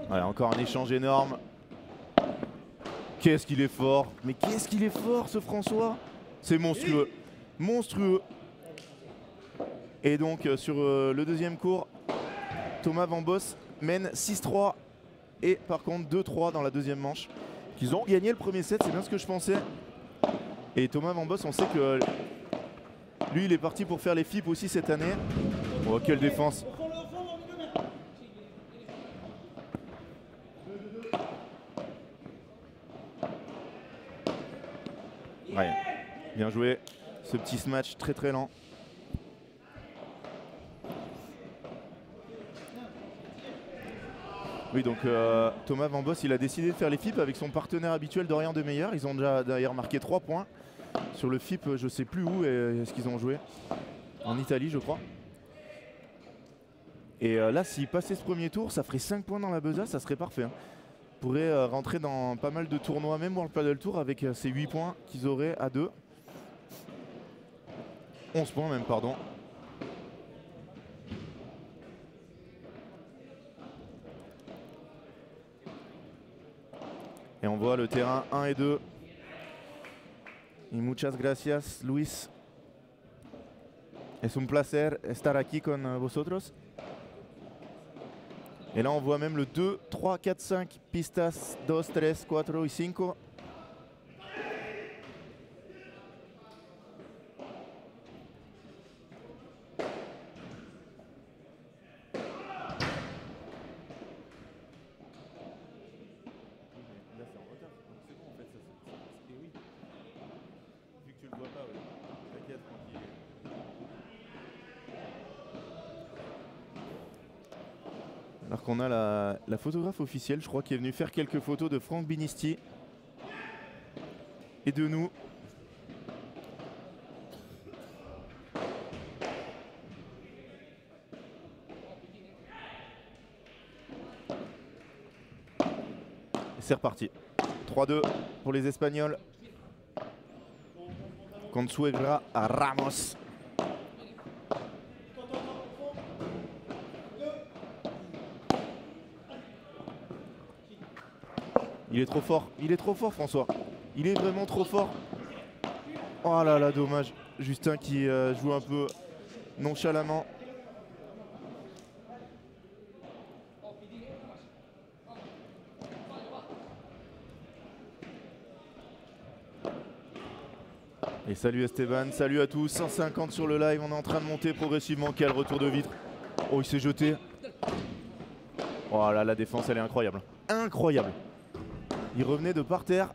Voilà, encore un échange énorme. Qu'est-ce qu'il est fort. Mais qu'est-ce qu'il est fort ce François. C'est monstrueux. Monstrueux. Et donc sur le deuxième cours, Thomas Van Bos mène 6-3. Et par contre 2-3 dans la deuxième manche. Qu'ils ont gagné le premier set, c'est bien ce que je pensais. Et Thomas Van Bos, on sait que lui il est parti pour faire les FIP aussi cette année. Oh quelle défense. Ouais, bien joué. Ce petit smash très très lent. Oui, donc Thomas Van Bos, il a décidé de faire les FIP avec son partenaire habituel Dorian Demeyer. Ils ont déjà d'ailleurs marqué 3 points. Sur le FIP, je sais plus où est-ce qu'ils ont joué. En Italie, je crois. Et là, s'ils passaient ce premier tour, ça ferait 5 points dans la besace, ça serait parfait. Hein. Ils pourraient rentrer dans pas mal de tournois, même World Padel Tour, avec ces 8 points qu'ils auraient à 2. 11 points même, pardon. Et on voit le terrain 1 et 2. Y muchas gracias, Luis. Es un placer estar aquí con vosotros. Et là, on voit même le 2, 3, 4, 5. Pistas 2, 3, 4 et 5. Alors qu'on a la photographe officielle, je crois, qui est venue faire quelques photos de Franck Binisti et de nous. C'est reparti. 3-2 pour les Espagnols. Consuegra à Ramos. Il est trop fort François. Il est vraiment trop fort. Oh là là, dommage. Justin qui joue un peu nonchalamment. Et salut Esteban, salut à tous. 150 sur le live, on est en train de monter progressivement. Quel retour de vitre. Oh, il s'est jeté. Oh là, la défense, elle est incroyable. Incroyable. Il revenait de par terre.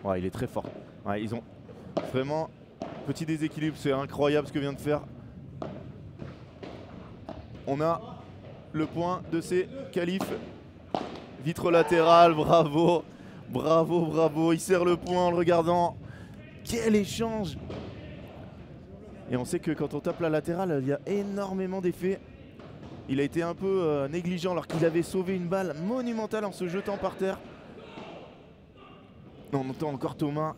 Ouais, il est très fort. Ouais, ils ont vraiment petit déséquilibre. C'est incroyable ce que vient de faire. On a le point de ces qualifs. Vitre latérale, bravo. Bravo, bravo. Il serre le point en le regardant. Quel échange. Et on sait que quand on tape la latérale, il y a énormément d'effets. Il a été un peu négligent alors qu'il avait sauvé une balle monumentale en se jetant par terre. On entend encore Thomas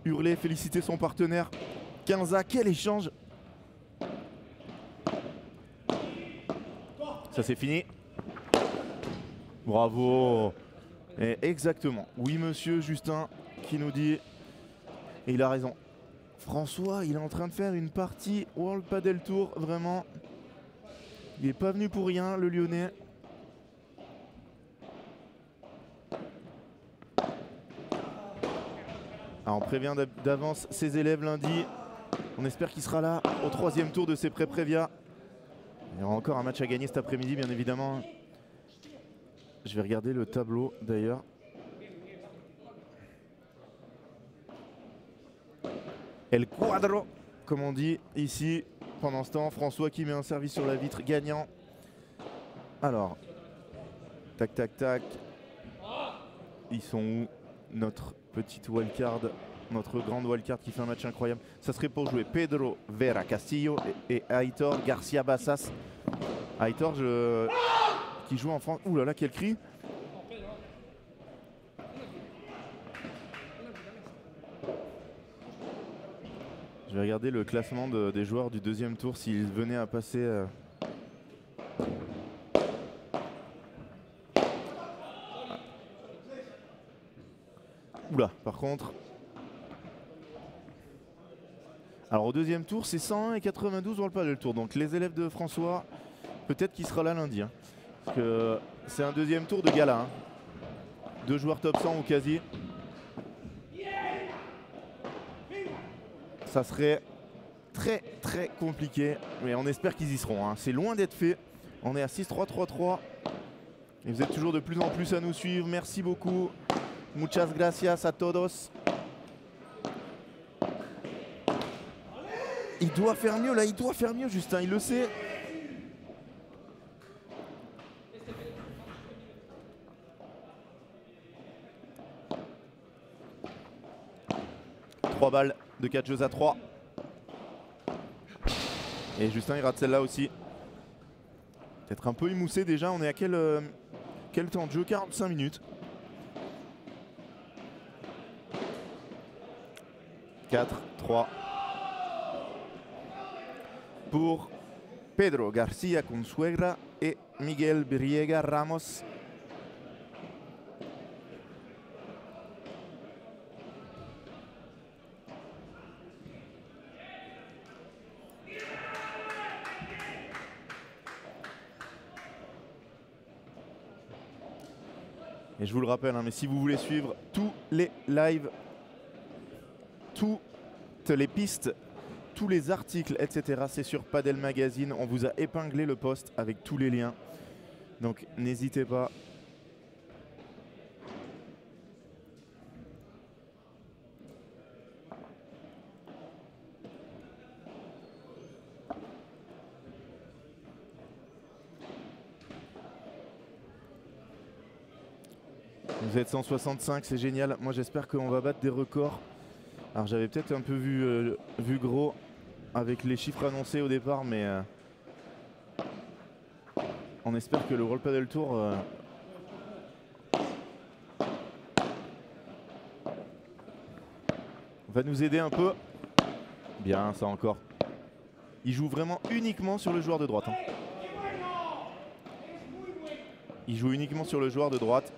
hurler, féliciter son partenaire. 15A, quel échange. Ça c'est fini. Bravo. Et exactement. Oui monsieur Justin qui nous dit, et il a raison. François, il est en train de faire une partie World Padel Tour, vraiment. Il n'est pas venu pour rien, le Lyonnais. Alors on prévient d'avance ses élèves lundi. On espère qu'il sera là au 3e tour de ces pré-prévia. Il y aura encore un match à gagner cet après-midi, bien évidemment. Je vais regarder le tableau d'ailleurs. El Cuadro, comme on dit ici. Pendant ce temps, François qui met un service sur la vitre gagnant. Alors, tac, tac, tac. Ils sont où? Notre petite wildcard, notre grande wildcard qui fait un match incroyable. Ça serait pour jouer Pedro Vera Castillo et Aitor Garcia Bassas. Aitor qui joue en France. Ouh là là, quel cri! Je vais regarder le classement des joueurs du 2e tour s'ils venaient à passer. Oula, par contre. Alors au 2e tour, c'est 101 et 92 World Padel Tour. Donc les élèves de François, peut-être qu'il sera là lundi. Hein, parce que c'est un 2e tour de gala. Hein. 2 joueurs top 100 ou quasi. Ça serait très très compliqué, mais on espère qu'ils y seront. Hein. C'est loin d'être fait. On est à 6-3-3-3. Et vous êtes toujours de plus en plus à nous suivre. Merci beaucoup. Muchas gracias a todos. Il doit faire mieux là, il doit faire mieux Justin, il le sait. Trois balles de 4 jeux à 3. Et Justin il rate celle-là aussi. Peut-être un peu émoussé déjà, on est à quel temps de jeu? 45 minutes. 4-3 pour Pedro Garcia Consuegra et Miguel Briega Ramos. Et je vous le rappelle, hein, mais si vous voulez suivre tous les lives, toutes les pistes, tous les articles, etc. c'est sur Padel Magazine. On vous a épinglé le post avec tous les liens. Donc n'hésitez pas. Vous êtes 165, c'est génial. Moi j'espère qu'on va battre des records. Alors j'avais peut-être un peu vu gros avec les chiffres annoncés au départ, mais on espère que le World Padel Tour va nous aider un peu. Bien, ça encore. Il joue vraiment uniquement sur le joueur de droite. Hein. Il joue uniquement sur le joueur de droite.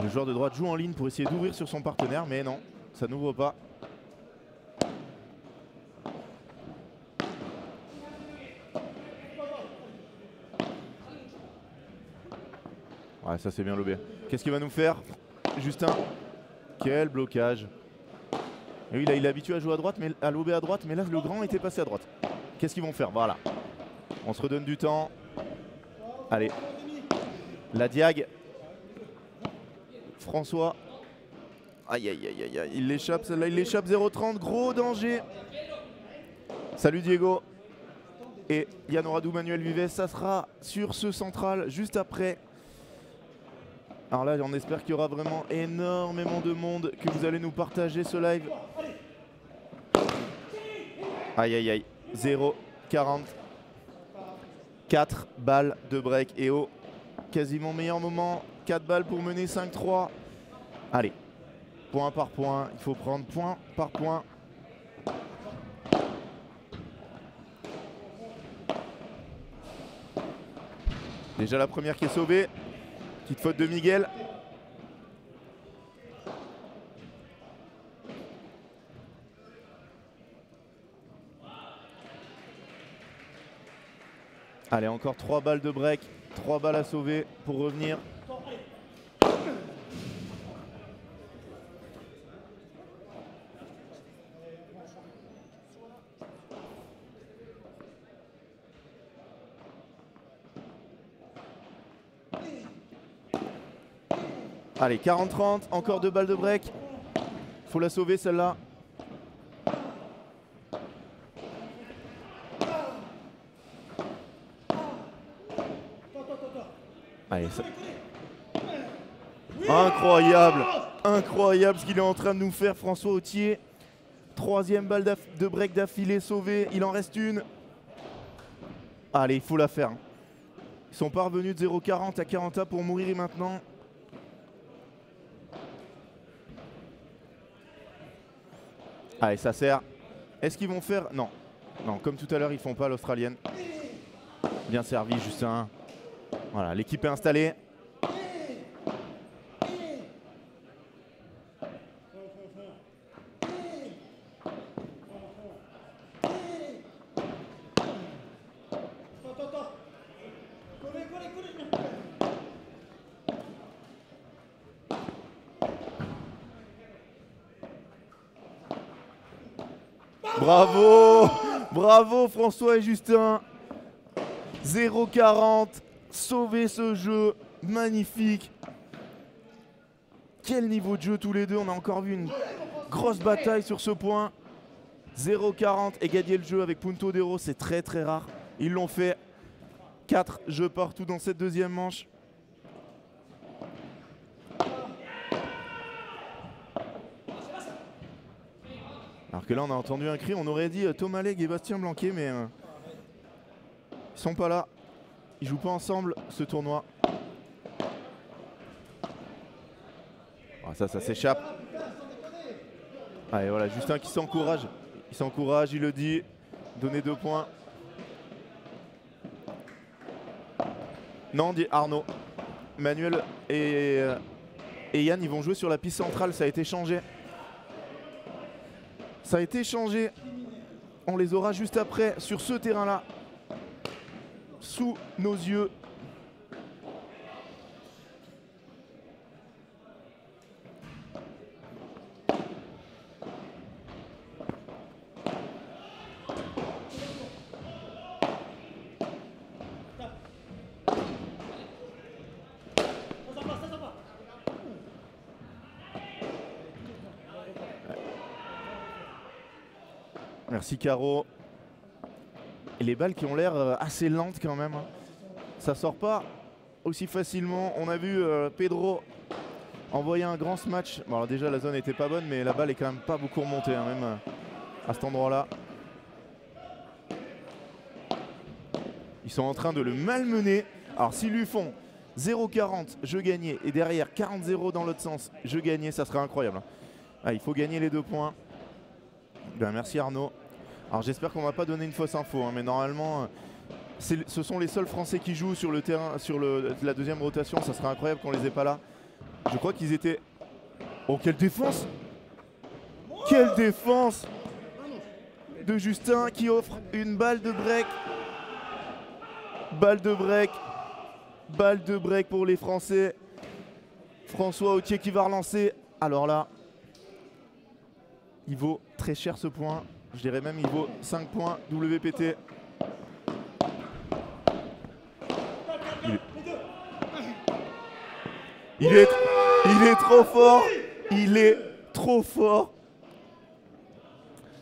Le joueur de droite joue en ligne pour essayer d'ouvrir sur son partenaire, mais non, ça n'ouvre pas. Ouais, ça c'est bien lobé. Qu'est-ce qu'il va nous faire, Justin? Quel blocage. Et oui, là, il est habitué à jouer à droite, mais à lober à droite, mais là le grand était passé à droite. Qu'est-ce qu'ils vont faire? Voilà. On se redonne du temps. Allez. La diag. François. Aïe aïe aïe aïe aïe. Il l'échappe celle-là, il l'échappe 0,30. Gros danger. Salut Diego. Et Yann Radou, Manuel Vives, ça sera sur ce central juste après. Alors là, on espère qu'il y aura vraiment énormément de monde, que vous allez nous partager ce live. Aïe aïe aïe. 0,40. 4 balles de break et au quasiment meilleur moment. 4 balles pour mener 5-3. Allez, point par point. Il faut prendre point par point. Déjà la première qui est sauvée. Petite faute de Miguel. Allez, encore 3 balles de break. 3 balles à sauver pour revenir. Allez, 40-30, encore 2 balles de break. Faut la sauver celle-là. Allez, ça... Incroyable, incroyable ce qu'il est en train de nous faire François Authier. 3e balle de break d'affilée sauvée, il en reste une. Allez, il faut la faire. Ils sont pas revenus de 0,40 à 40 pour mourir maintenant. Allez, ça sert. Est-ce qu'ils vont faire? Non. Non, comme tout à l'heure, ils font pas l'australienne. Bien servi, Justin. Voilà, l'équipe est installée. Bravo, bravo François et Justin. 0,40, sauver ce jeu, magnifique. Quel niveau de jeu tous les deux, on a encore vu une grosse bataille sur ce point. 0,40 et gagner le jeu avec Punto d'Hero, c'est très très rare. Ils l'ont fait. 4 jeux partout dans cette deuxième manche. Alors que là on a entendu un cri, on aurait dit Thomas Legge et Bastien Blanquet, mais ils sont pas là. Ils jouent pas ensemble ce tournoi. Ah, ça s'échappe. Allez voilà, Justin qui s'encourage. Il s'encourage, il le dit. Donner 2 points. Non, dit Arnaud. Manuel et Yann, ils vont jouer sur la piste centrale, ça a été changé. Ça a été changé. On les aura juste après sur ce terrain-là. Sous nos yeux. Merci Caro. Et les balles qui ont l'air assez lentes quand même. Ça sort pas aussi facilement. On a vu Pedro envoyer un grand smash. Bon alors déjà la zone n'était pas bonne, mais la balle est quand même pas beaucoup remontée même à cet endroit-là. Ils sont en train de le malmener. Alors s'ils lui font 0,40, je gagnais, et derrière 40-0 dans l'autre sens, je gagnais, ça serait incroyable. Ah, il faut gagner les 2 points. Ben, merci Arnaud. Alors j'espère qu'on ne va pas donner une fausse info, mais normalement ce sont les seuls Français qui jouent sur le terrain, sur la deuxième rotation. Ça serait incroyable qu'on les ait pas là. Je crois qu'ils étaient... Oh quelle défense! Quelle défense de Justin qui offre une balle de break. Balle de break. Balle de break pour les Français. François Authier qui va relancer. Alors là, il vaut très cher ce point. Je dirais même il vaut 5 points WPT. Il est trop fort. Il est trop fort.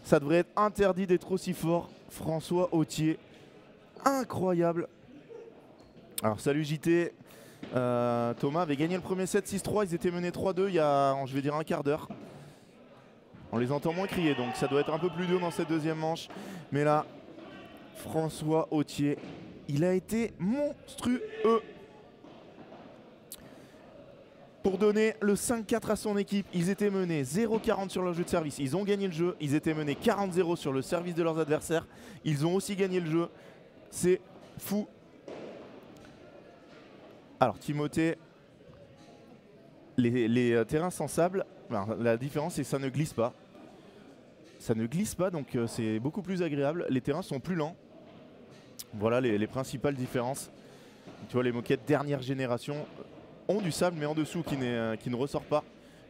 Ça devrait être interdit d'être aussi fort. François Authier. Incroyable. Alors salut JT. Thomas avait gagné le premier set 6-3. Ils étaient menés 3-2 il y a, je vais dire, un quart d'heure. On les entend moins crier, donc ça doit être un peu plus dur dans cette deuxième manche. Mais là, François Authier, il a été monstrueux. Pour donner le 5-4 à son équipe, ils étaient menés 0,40 sur leur jeu de service. Ils ont gagné le jeu. Ils étaient menés 40-0 sur le service de leurs adversaires. Ils ont aussi gagné le jeu. C'est fou. Alors Timothée, les terrains sans sable, alors, la différence c'est que ça ne glisse pas. Ça ne glisse pas, donc c'est beaucoup plus agréable. Les terrains sont plus lents. Voilà les principales différences. Tu vois, les moquettes dernière génération ont du sable, mais en dessous qui ne ressort pas.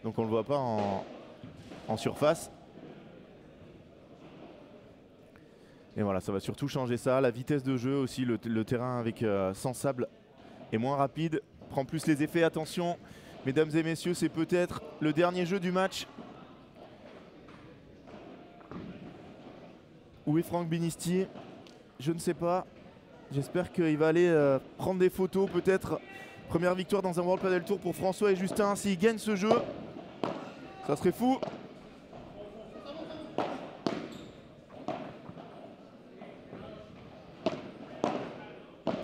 Donc on ne le voit pas en surface. Et voilà, ça va surtout changer ça. La vitesse de jeu aussi, le terrain avec sans sable est moins rapide, prend plus les effets. Attention, mesdames et messieurs, c'est peut-être le dernier jeu du match. Où est Franck Binisti? Je ne sais pas. J'espère qu'il va aller prendre des photos, peut-être. Première victoire dans un World Padel Tour pour François et Justin. S'ils gagnent ce jeu, ça serait fou.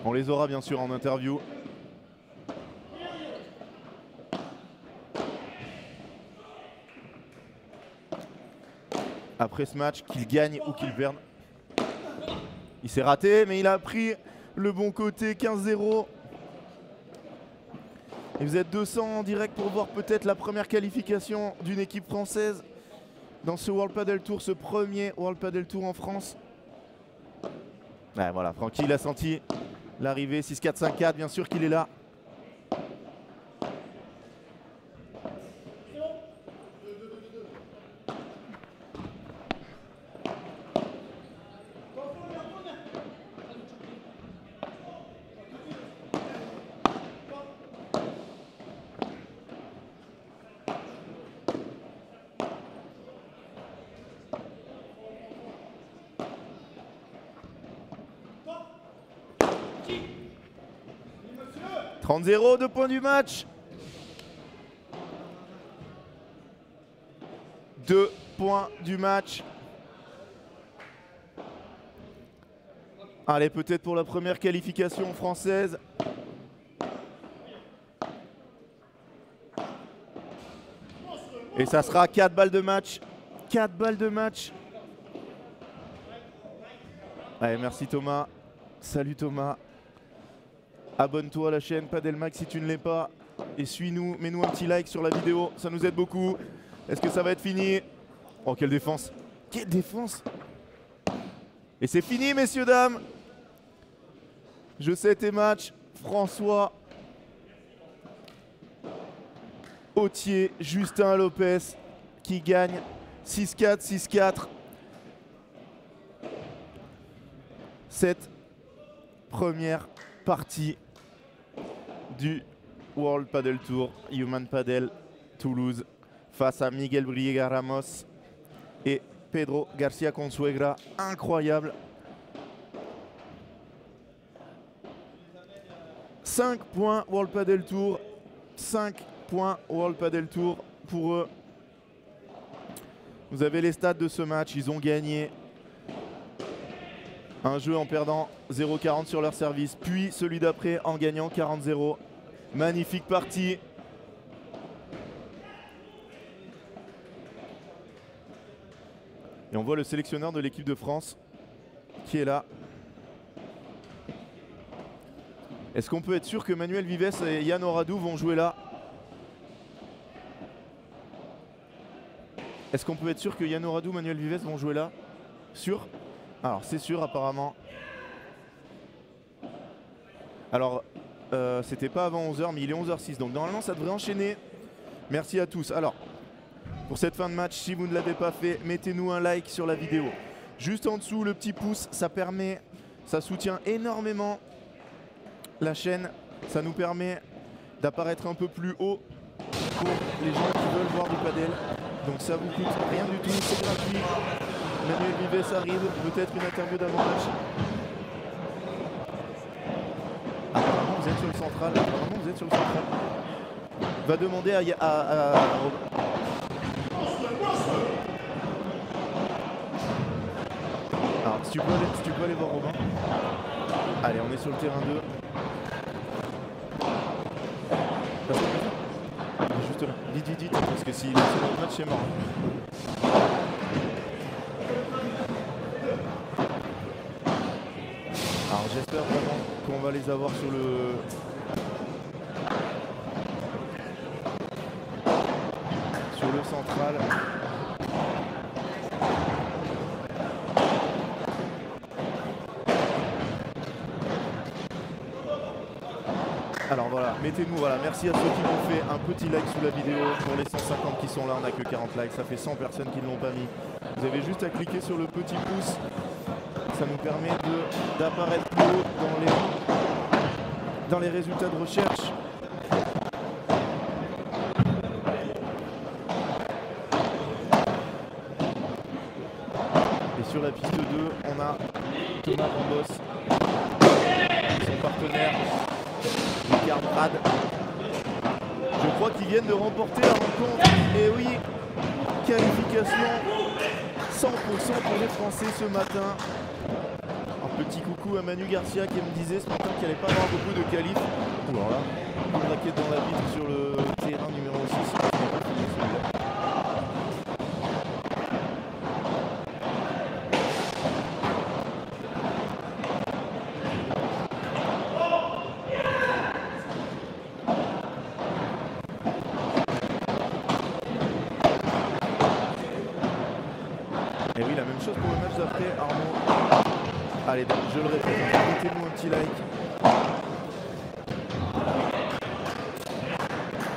On les aura bien sûr en interview. Après ce match, qu'il gagne ou qu'il perde. Il s'est raté, mais il a pris le bon côté, 15-0. Et vous êtes 200 en direct pour voir peut-être la première qualification d'une équipe française dans ce World Padel Tour, ce premier World Padel Tour en France. Ouais, voilà, Francky, il a senti l'arrivée, 6-4-5-4, bien sûr qu'il est là. « 30-0, 2 points du match. 2 points du match. Allez, peut-être pour la première qualification française. Et ça sera 4 balles de match. 4 balles de match. Allez, merci Thomas. Salut Thomas. Abonne-toi à la chaîne Padelmax si tu ne l'es pas. Et suis-nous, mets-nous un petit like sur la vidéo, ça nous aide beaucoup. Est-ce que ça va être fini? Oh, quelle défense! Quelle défense! Et c'est fini, messieurs, dames! Je sais tes matchs. François Autier, Justin Lopez qui gagne 6-4, 6-4. Cette première partie du World Padel Tour Human Padel Toulouse face à Miguel Briega Ramos et Pedro Garcia Consuegra. Incroyable. 5 points World Padel Tour. 5 points World Padel Tour pour eux. Vous avez les stats de ce match. Ils ont gagné un jeu en perdant 0-40 sur leur service, puis celui d'après en gagnant 40-0. Magnifique partie. Et on voit le sélectionneur de l'équipe de France qui est là. Est-ce qu'on peut être sûr que Manuel Vives et Yann Oradou vont jouer là? Est-ce qu'on peut être sûr que Yann Oradou, Manuel Vives vont jouer là? Sûr? Alors c'est sûr apparemment. Alors c'était pas avant 11h, mais il est 11h06, donc normalement ça devrait enchaîner. Merci à tous. Alors pour cette fin de match, si vous ne l'avez pas fait, mettez-nous un like sur la vidéo. Juste en dessous, le petit pouce, ça permet, ça soutient énormément la chaîne. Ça nous permet d'apparaître un peu plus haut pour les gens qui veulent voir du padel. Donc ça vous coûte rien du tout, c'est gratuit. Manuel Vives arrive, peut-être une interview d'avant-match. Apparemment vous êtes sur le central. Apparemment vous êtes sur le central. Va demander à Robin. Alors si tu peux aller voir Robin. Allez, on est sur le terrain 2. Juste là, vite, parce que s'il est sur le match, c'est mort. Alors j'espère vraiment qu'on va les avoir sur central. Alors voilà, mettez-nous, voilà, merci à ceux qui m'ont fait un petit like sous la vidéo. Pour les 150 qui sont là, on n'a que 40 likes, ça fait 100 personnes qui ne l'ont pas mis. Vous avez juste à cliquer sur le petit pouce, ça nous permet d'apparaître plus haut dans les résultats de recherche. Et sur la piste 2, on a Thomas Bambos, son partenaire. Ricard Brad. Je crois qu'ils viennent de remporter la rencontre. Et oui, qualification 100% pour les Français ce matin. Un petit coucou à Manu Garcia qui me disait ce matin qu'il n'allait pas avoir beaucoup de qualifs. Voilà, une raquette dans la vitre sur le terrain numéro 6. Et oui, la même chose pour le match d'après, Arnaud. Allez, je le répète, mettez-nous un petit like.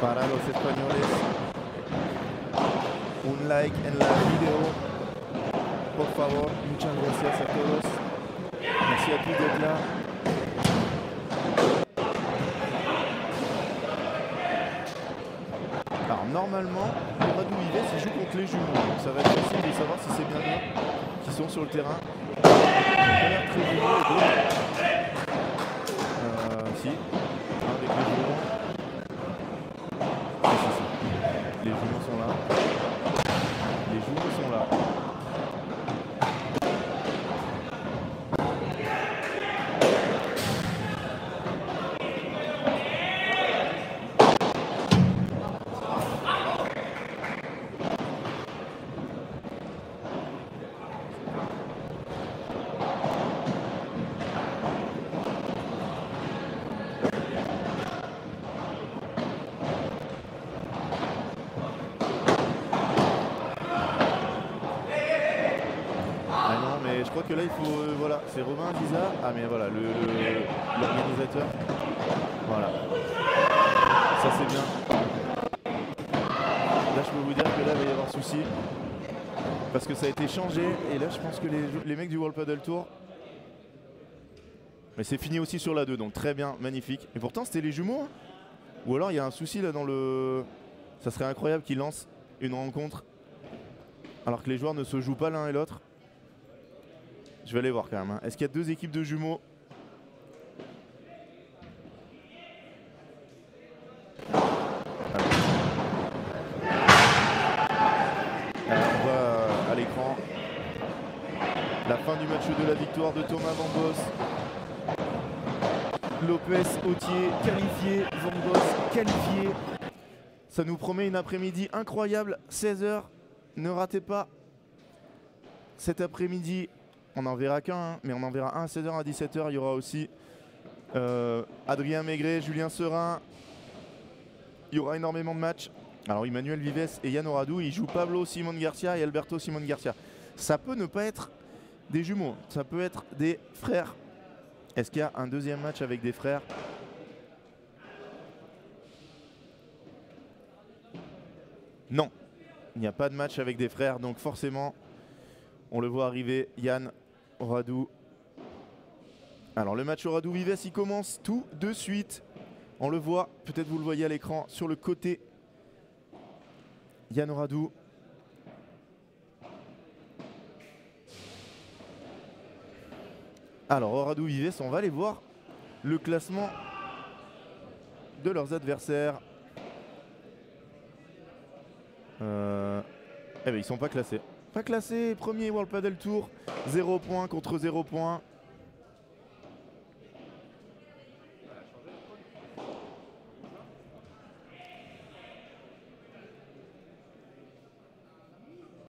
Para los españoles, un like en la vidéo. Por favor, muchas gracias a todos. Merci à tous d'être là. Alors normalement, le Radou Vives il joue contre les jumeaux, donc ça va être facile de savoir si c'est bien eux qui sont sur le terrain. Très jumeaux et si, avec les jumeaux. Si. Les jumeaux sont là. Les jumeaux sont là. Je crois que là il faut, voilà, c'est Romain Giza. Ah mais voilà, l'organisateur. Voilà. Ça c'est bien. Là je peux vous dire que là il va y avoir souci. Parce que ça a été changé. Et là je pense que les mecs du World Padel Tour. Mais c'est fini aussi sur la 2, donc très bien, magnifique. Et pourtant c'était les jumeaux. Hein. Ou alors il y a un souci là dans le. Ça serait incroyable qu'ils lancent une rencontre. Alors que les joueurs ne se jouent pas l'un et l'autre. Je vais aller voir quand même. Hein. Est-ce qu'il y a deux équipes de jumeaux? On voit à l'écran la fin du match de la victoire de Thomas Bambos. Lopez, Autier, qualifié. Bambos, qualifié. Ça nous promet une après-midi incroyable. 16 h. Ne ratez pas cet après-midi. On n'en verra qu'un, hein, mais on en verra un à 16 h, à 17 h. Il y aura aussi Adrien Maigret, Julien Serin. Il y aura énormément de matchs. Alors Emmanuel Vives et Yann Oradou, ils jouent Pablo Simon Garcia et Alberto Simon Garcia. Ça peut ne pas être des jumeaux, ça peut être des frères. Est-ce qu'il y a un deuxième match avec des frères? Non, il n'y a pas de match avec des frères, donc forcément, on le voit arriver, Yann Oradou. Alors le match Oradou-Vives, il commence tout de suite. On le voit, peut-être vous le voyez à l'écran, sur le côté. Yann Oradou. Alors Oradou-Vives, on va aller voir le classement de leurs adversaires. Eh bien, ils sont pas classés. Pas classés, premier World Padel Tour, 0 points contre 0 points.